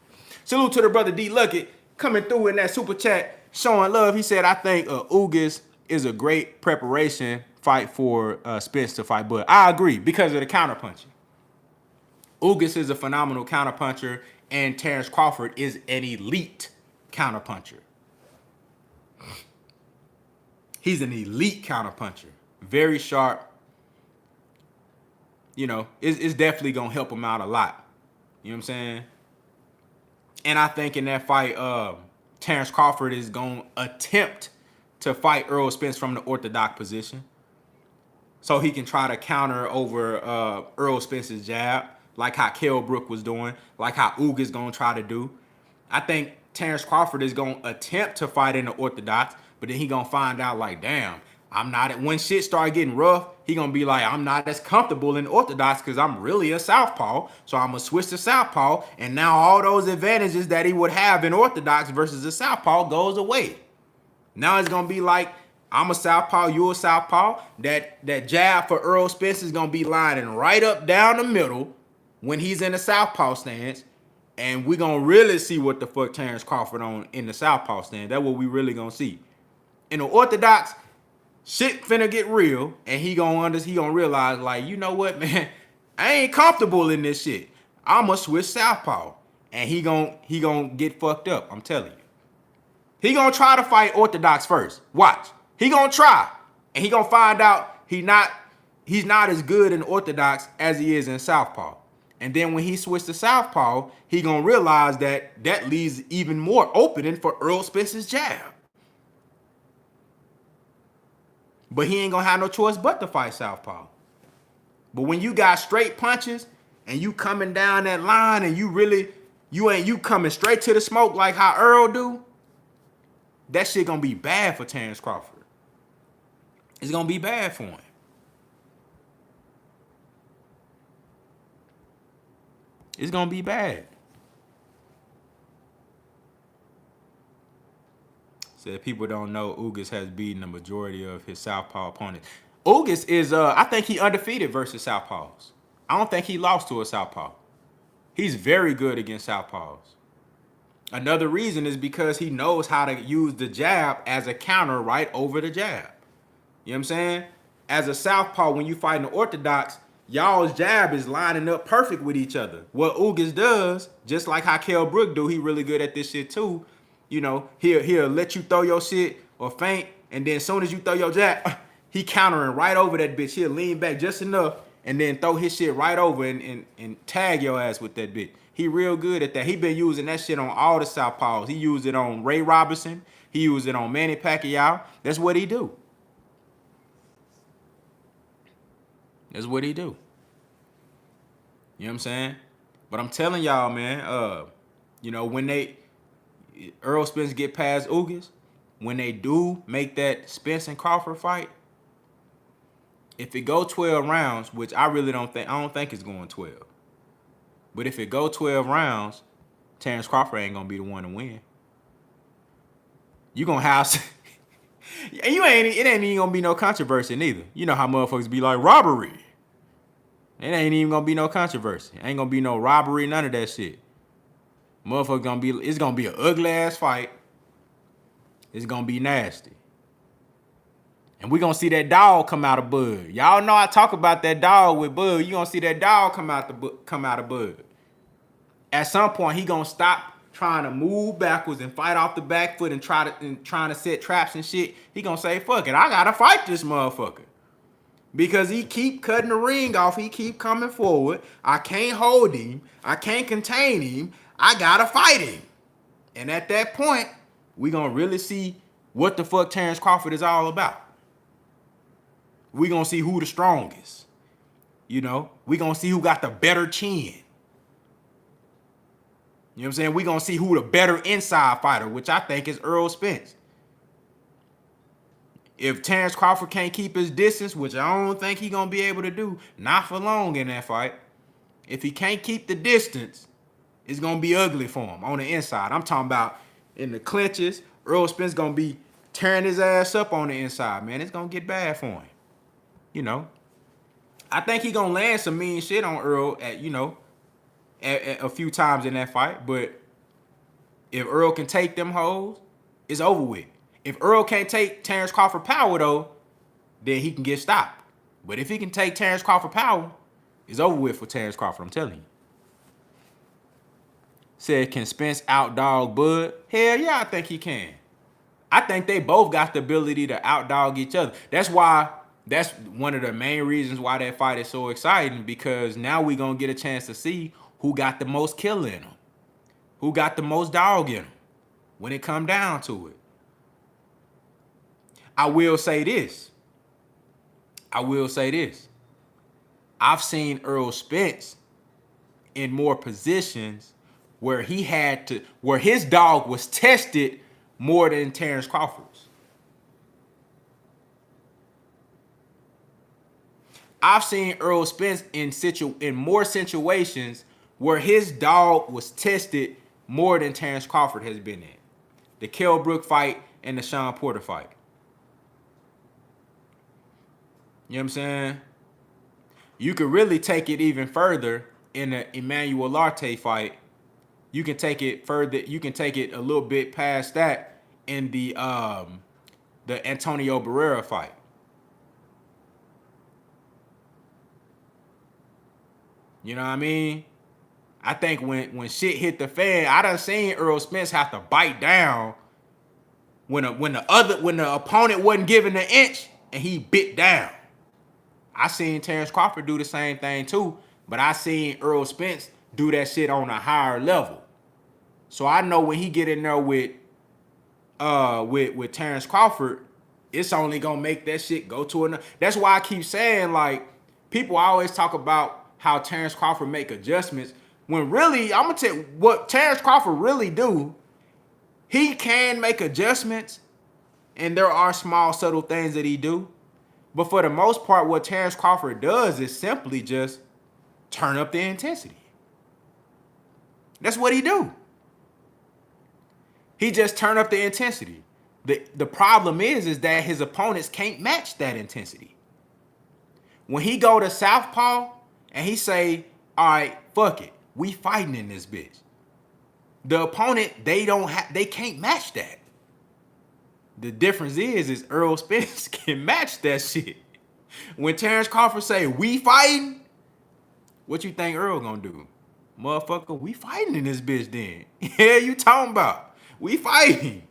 Salute to the brother D. Luckett coming through in that super chat, showing love. He said, I think Ugas is a great preparation fight for Spence to fight Bud. I agree because of the counterpunching. Ugas is a phenomenal counterpuncher, and Terence Crawford is an elite counterpuncher. He's an elite counterpuncher. Very sharp. You know, it's definitely going to help him out a lot. You know what I'm saying? And I think in that fight, Terence Crawford is going to attempt to fight Errol Spence from the orthodox position, so he can try to counter over Errol Spence's jab, like how Kell Brook was doing, like how Ugas going to try to do. I think Terence Crawford is going to attempt to fight in the orthodox, but then he going to find out like, damn, I'm not, when shit start getting rough, he gonna be like, I'm not as comfortable in orthodox because I'm really a southpaw. So I'm gonna switch to southpaw. And now all those advantages that he would have in orthodox versus a southpaw goes away. Now it's gonna be like, I'm a southpaw, you a southpaw. That jab for Errol Spence is gonna be lining right up down the middle when he's in the southpaw stance. And we're gonna really see what the fuck Terence Crawford on in the southpaw stance. That's what we really gonna see. In the orthodox, shit finna get real, and he gonna realize, like, you know what, man, I ain't comfortable in this shit. I'ma switch southpaw, and he gonna get fucked up. I'm telling you. He gonna try to fight orthodox first. Watch. He gonna try, and he gonna find out he's not as good in orthodox as he is in southpaw. And then when he switched to southpaw, he gonna realize that leaves even more opening for Errol Spence's jab. But he ain't gonna have no choice but to fight southpaw. But when you got straight punches and you coming down that line and you coming straight to the smoke like how Earl do, that shit gonna be bad for Terence Crawford. It's gonna be bad for him. It's gonna be bad. Said people don't know Ugas has beaten the majority of his southpaw opponents. Ugas is, I think he undefeated versus southpaws. I don't think he lost to a southpaw. He's very good against southpaws. Another reason is because he knows how to use the jab as a counter right over the jab. You know what I'm saying? As a southpaw, when you fight in the orthodox, y'all's jab is lining up perfect with each other. What Ugas does, just like how Kell Brook do, he really good at this shit too. You know, he'll let you throw your shit or feint, and then as soon as you throw your jab, he countering right over that bitch. He'll lean back just enough and then throw his shit right over and tag your ass with that bitch. He real good at that. He been using that shit on all the southpaws. He used it on Ray Robinson. He used it on Manny Pacquiao. That's what he do. That's what he do. You know what I'm saying? But I'm telling y'all, man, you know, when Errol Spence get past Ugas, when they do make that Spence and Crawford fight, if it go 12 rounds, which I don't think it's going 12. But if it go 12 rounds, Terence Crawford ain't gonna be the one to win. You gonna have it ain't even gonna be no controversy neither. You know how motherfuckers be like, robbery. It ain't even gonna be no controversy. Ain't gonna be no robbery, none of that shit. Motherfucker it's gonna be an ugly ass fight. It's gonna be nasty. And we gonna see that dog come out of Bud. Y'all know I talk about that dog with Bud. You gonna see that dog come out of Bud. At some point, he gonna stop trying to move backwards and fight off the back foot and trying to set traps and shit. He gonna say, fuck it, I gotta fight this motherfucker. Because he keep cutting the ring off. He keep coming forward. I can't hold him. I can't contain him. I gotta fight him. And at that point, we gonna really see what the fuck Terence Crawford is all about. We gonna see who the strongest. You know, we gonna see who got the better chin. You know what I'm saying? We gonna see who the better inside fighter, which I think is Errol Spence. If Terence Crawford can't keep his distance, which I don't think he gonna be able to do, not for long in that fight. If he can't keep the distance, it's gonna be ugly for him on the inside. I'm talking about in the clinches. Errol Spence gonna be tearing his ass up on the inside, man. It's gonna get bad for him. You know, I think he gonna land some mean shit on Earl at a few times in that fight. But if Earl can take them hoes, it's over with. If Earl can't take Terence Crawford power though, then he can get stopped. But if he can take Terence Crawford power, it's over with for Terence Crawford. I'm telling you. Said, can Spence outdog Bud? Hell yeah, I think he can. I think they both got the ability to outdog each other. That's one of the main reasons why that fight is so exciting, because now we're going to get a chance to see who got the most kill in them, who got the most dog in them when it come down to it. I will say this. I've seen Errol Spence in more positions where his dog was tested more than Terence Crawford's. I've seen Errol Spence in more situations where his dog was tested more than Terrence Crawford has been in. The Kell Brook fight and the Sean Porter fight. You know what I'm saying? You could really take it even further in the Emmanuel Larte fight. You can take it further. You can take it a little bit past that in the Antonio Barrera fight. You know what I mean? I think when shit hit the fan, I done seen Errol Spence have to bite down when the opponent wasn't giving an inch and he bit down. I seen Terence Crawford do the same thing too, but I seen Errol Spence do that shit on a higher level. So I know when he get in there with Terence Crawford, it's only gonna make that shit go to another. That's why I keep saying, like, people always talk about how Terence Crawford make adjustments, when really, I'm gonna tell you what Terence Crawford really do. He can make adjustments, and there are small, subtle things that he do. But for the most part, what Terence Crawford does is simply just turn up the intensity. That's what he do. He just turn up the intensity. The problem is that his opponents can't match that intensity. When he go to southpaw and he say, all right, fuck it, we fighting in this bitch. The opponent, they can't match that. The difference is Errol Spence can match that shit. When Terence Crawford say, we fighting, what you think Earl gonna do? Motherfucker, we fighting in this bitch then. Yeah, you talking about? We fighting.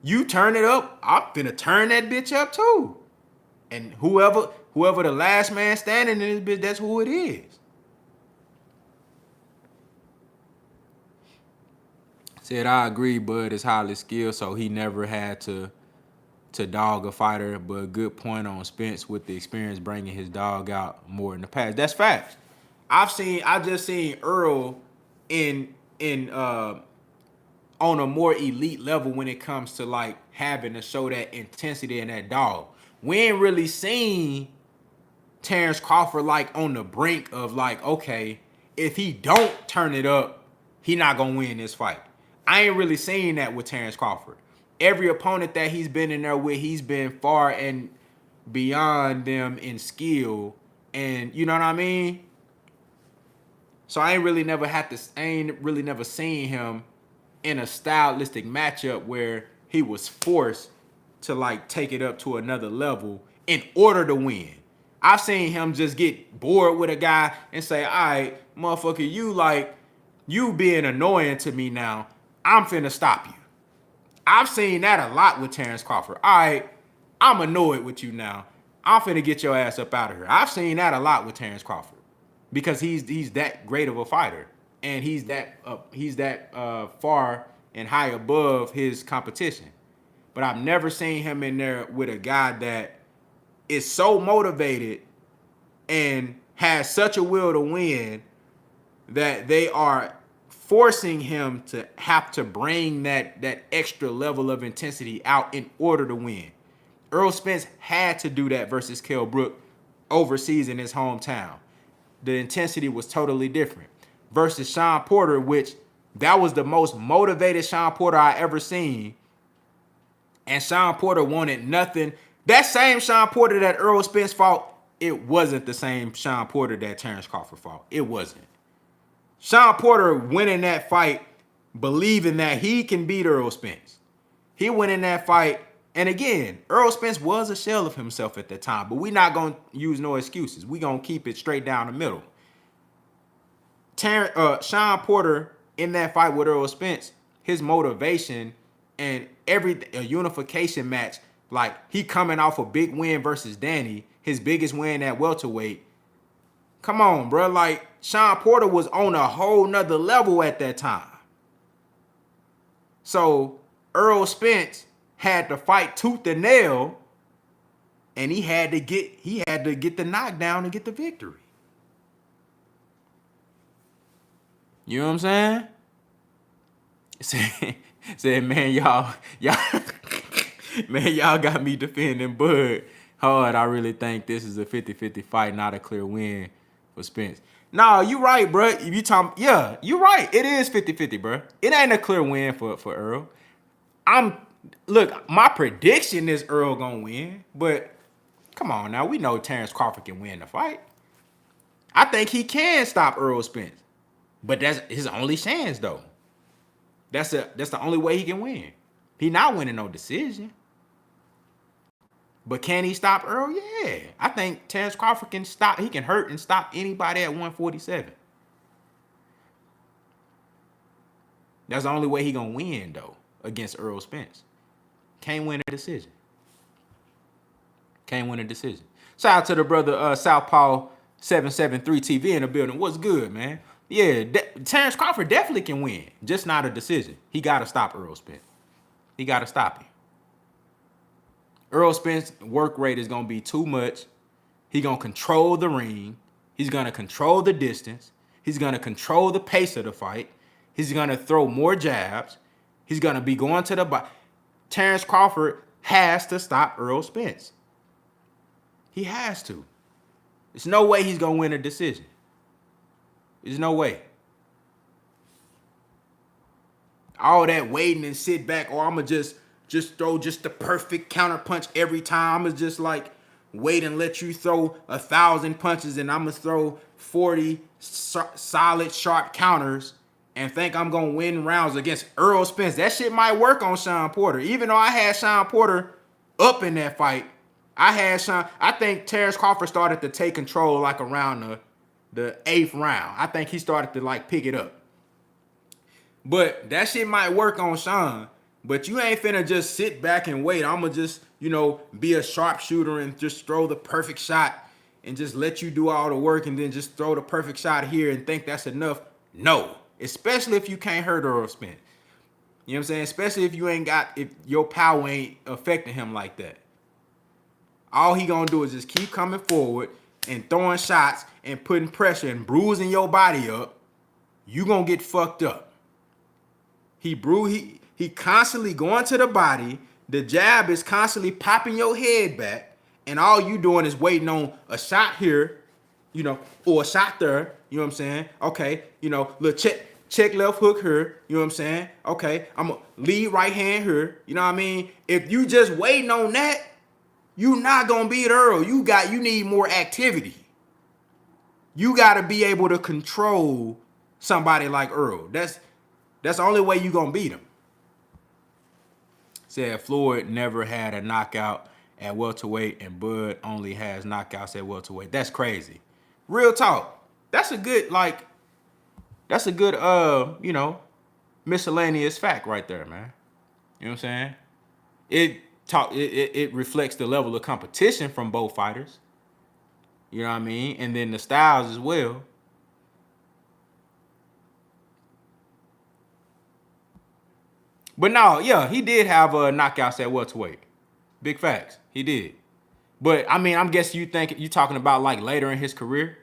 You turn it up, I'm finna turn that bitch up too. And whoever the last man standing in this bitch, that's who it is. Said, I agree, Bud is highly skilled, so he never had to dog a fighter, but good point on Spence with the experience bringing his dog out more in the past. That's facts. I just seen Earl on a more elite level when it comes to like having to show that intensity and that dog. We ain't really seen Terence Crawford like on the brink of like, okay, if he don't turn it up, he not gonna win this fight. I ain't really seen that with Terence Crawford. Every opponent that he's been in there with, he's been far and beyond them in skill, and you know what I mean? So I ain't really never seen him in a stylistic matchup where he was forced to like take it up to another level in order to win. I've seen him just get bored with a guy and say, all right, motherfucker, you being annoying to me now, I'm finna stop you. I've seen that a lot with Terence Crawford. All right, I'm annoyed with you now. I'm finna get your ass up out of here. I've seen that a lot with Terence Crawford because he's that great of a fighter, and he's that far and high above his competition. But I've never seen him in there with a guy that is so motivated and has such a will to win that they are forcing him to have to bring that extra level of intensity out in order to win. Errol Spence had to do that versus Kell Brook overseas in his hometown. The intensity was totally different. Versus Sean Porter, which that was the most motivated Sean Porter I ever seen. And Sean Porter wanted nothing. That same Sean Porter that Errol Spence fought, it wasn't the same Sean Porter that Terence Crawford fought. It wasn't. Sean Porter went in that fight believing that he can beat Errol Spence. He went in that fight, and again, Errol Spence was a shell of himself at that time, but we're not going to use no excuses. We're going to keep it straight down the middle. Sean Porter in that fight with Errol Spence, his motivation and a unification match, like he coming off a big win versus Danny, his biggest win at welterweight. Come on, bro. Like, Sean Porter was on a whole nother level at that time. So Errol Spence had to fight tooth and nail, and he had to get the knockdown and get the victory. You know what I'm saying? Said, man, y'all got me defending Bud. Hard, I really think this is a 50-50 fight, not a clear win for Spence. No, you right, bro. If you talk, yeah, you right. It is 50-50, bro. It ain't a clear win for Earl. Look, my prediction is Earl gonna win, but come on now, we know Terence Crawford can win the fight. I think he can stop Errol Spence, but that's his only chance though. That's the only way he can win. He not winning no decision. But can he stop Earl? Yeah. I think Terence Crawford can stop. He can hurt and stop anybody at 147. That's the only way he gonna win though against Errol Spence. Can't win a decision. Can't win a decision. Shout out to the brother Southpaw 773 TV in the building. What's good, man? Yeah, Terence Crawford definitely can win, just not a decision. He gotta stop Errol Spence. He gotta stop him. Errol Spence's work rate is gonna be too much. He's gonna control the ring. He's gonna control the distance. He's gonna control the pace of the fight. He's gonna throw more jabs. He's gonna be going to the body. Terence Crawford has to stop Errol Spence. He has to. There's no way he's gonna win a decision. There's no way. All that waiting and sit back, or I'ma just throw just the perfect counter punch every time. I'ma just like wait and let you throw 1,000 punches, and I'ma throw 40 solid sharp counters and think I'm gonna win rounds against Errol Spence. That shit might work on Sean Porter. Even though I had Sean Porter up in that fight, I think Terence Crawford started to take control like around the 8th round. I think he started to like pick it up. But that shit might work on Sean. But you ain't finna just sit back and wait. I'ma just, be a sharpshooter and just throw the perfect shot and just let you do all the work and then just throw the perfect shot here and think that's enough. No. Especially if you can't hurt Errol Spence. You know what I'm saying? Especially if your power ain't affecting him like that. All he gonna do is just keep coming forward and throwing shots and putting pressure and bruising your body up. You gonna get fucked up. He constantly going to the body. The jab is constantly popping your head back, and all you doing is waiting on a shot here, or a shot there. You know what I'm saying? Okay, little check left hook here. You know what I'm saying? Okay, I'm a lead right hand here. You know what I mean? If you just waiting on that, you not gonna beat Earl. You need more activity. You gotta be able to control somebody like Earl. That's the only way you gonna beat him. Said Floyd never had a knockout at welterweight and Bud only has knockouts at welterweight. That's crazy. Real talk. That's a good miscellaneous fact right there, man. You know what I'm saying? It reflects the level of competition from both fighters. You know what I mean? And then the styles as well. But no, yeah, he did have knockouts at welterweight. Big facts. He did. But I mean, I'm guessing you talking about like later in his career,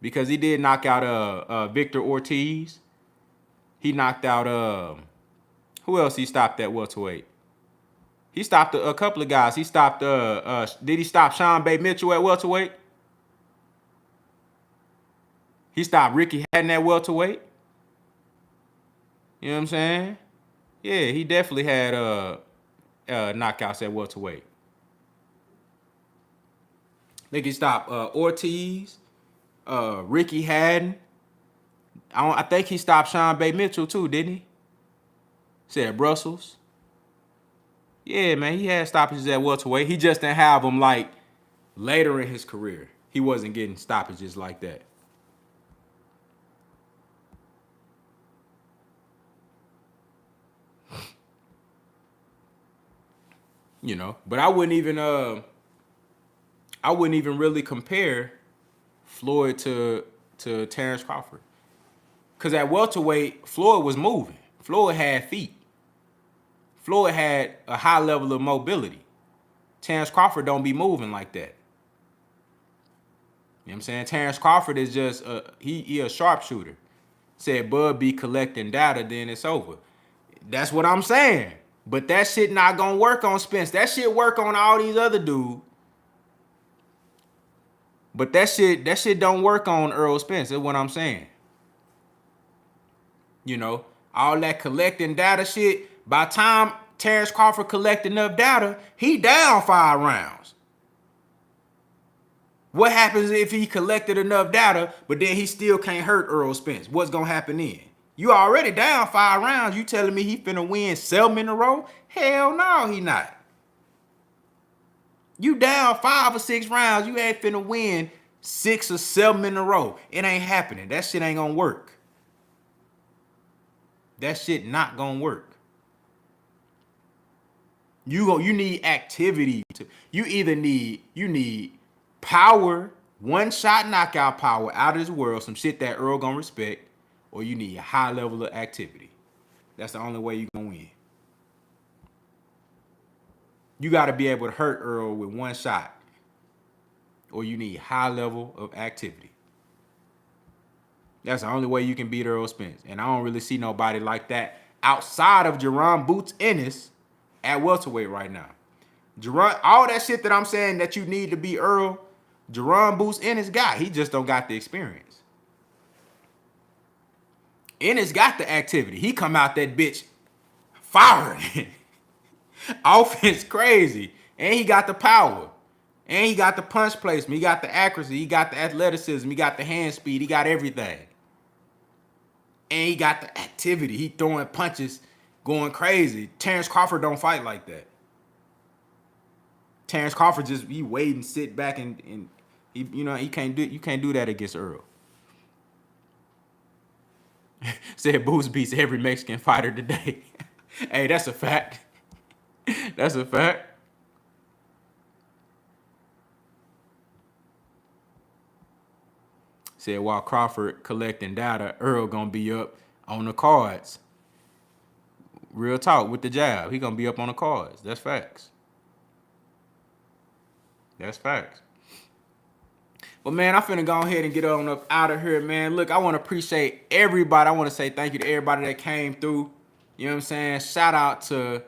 because he did knock out Victor Ortiz. He knocked out who else he stopped at welterweight? He stopped a couple of guys. He stopped did he stop Sean Bay Mitchell at welterweight? He stopped Ricky Hatton at welterweight. You know what I'm saying? Yeah, he definitely had knockouts at welterweight. I think he stopped Ortiz, Ricky Hatton. I think he stopped Sean Bay Mitchell too, didn't he? Said Brussels. Yeah, man, he had stoppages at welterweight. He just didn't have them like later in his career. He wasn't getting stoppages like that. But I wouldn't even really compare Floyd to Terence Crawford. Because at welterweight, Floyd was moving. Floyd had feet. Floyd had a high level of mobility. Terence Crawford don't be moving like that. You know what I'm saying? Terence Crawford is just he a sharpshooter. Said Bud be collecting data, then it's over. That's what I'm saying. But that shit not gonna work on Spence. That shit work on all these other dudes. But that shit don't work on Errol Spence. That's what I'm saying. You know, all that collecting data shit. By the time Terence Crawford collect enough data, he down 5 rounds. What happens if he collected enough data, but then he still can't hurt Errol Spence? What's gonna happen then? You already down 5 rounds. You telling me he finna win 7 in a row? Hell no, he not. You down 5 or 6 rounds. You ain't finna win 6 or 7 in a row. It ain't happening. That shit ain't gonna work. That shit not gonna work. You need activity. You need power, one shot knockout power out of this world, some shit that Earl gonna respect, or you need a high level of activity. That's the only way you gonna win. You gotta be able to hurt Earl with one shot, or you need high level of activity. That's the only way you can beat Errol Spence. And I don't really see nobody like that outside of Jerron Boots Ennis at welterweight right now. Jerron, all that shit that I'm saying that you need to beat Earl, Jerron Boots Ennis got. He just don't got the experience. Ennis got the activity. He come out that bitch firing. Offense crazy. And he got the power. And he got the punch placement. He got the accuracy. He got the athleticism. He got the hand speed. He got everything. And he got the activity. He throwing punches, going crazy. Terence Crawford don't fight like that. Terence Crawford just he wait and sit back and he, you know, you can't do that against Earl. Said Boots beats every Mexican fighter today. Hey, that's a fact. That's a fact. Said while Crawford collecting data, Earl gonna be up on the cards. Real talk with the jab. He gonna be up on the cards. That's facts. That's facts. But man, I'm finna go ahead and get on up out of here, man. Look, I want to appreciate everybody. I want to say thank you to everybody that came through. You know what I'm saying? Shout out to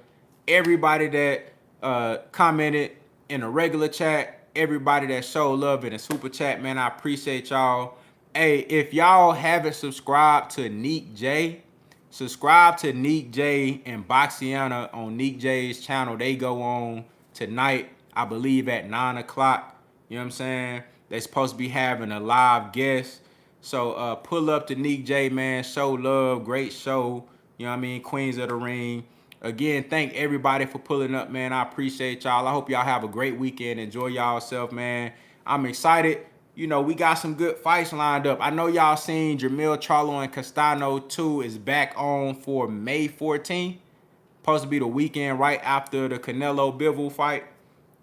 everybody that commented in a regular chat. Everybody that showed love in a super chat, man. I appreciate y'all. Hey, if y'all haven't subscribed to Neek J, subscribe to Neek J and Boxiana on Neek J's channel. They go on tonight, I believe at 9 o'clock. You know what I'm saying? They're supposed to be having a live guest. So pull up to Neek J, man. Show love. Great show. You know what I mean? Queens of the Ring. Again, thank everybody for pulling up, man. I appreciate y'all. I hope y'all have a great weekend. Enjoy y'all, man. I'm excited. You know, we got some good fights lined up. I know y'all seen Jermell Charlo and Castano 2 is back on for May 14th. Supposed to be the weekend right after the Canelo Bivol fight.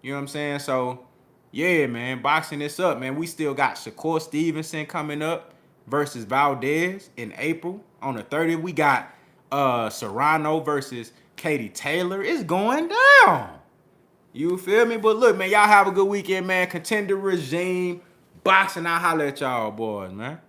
You know what I'm saying? So, yeah, man, boxing this up, man. We still got Shakur Stevenson coming up versus Valdez in April. On the 30th, we got Serrano versus Katie Taylor. It's going down. You feel me? But look, man, y'all have a good weekend, man. Contender regime. Boxing, I'll holler at y'all boys, man.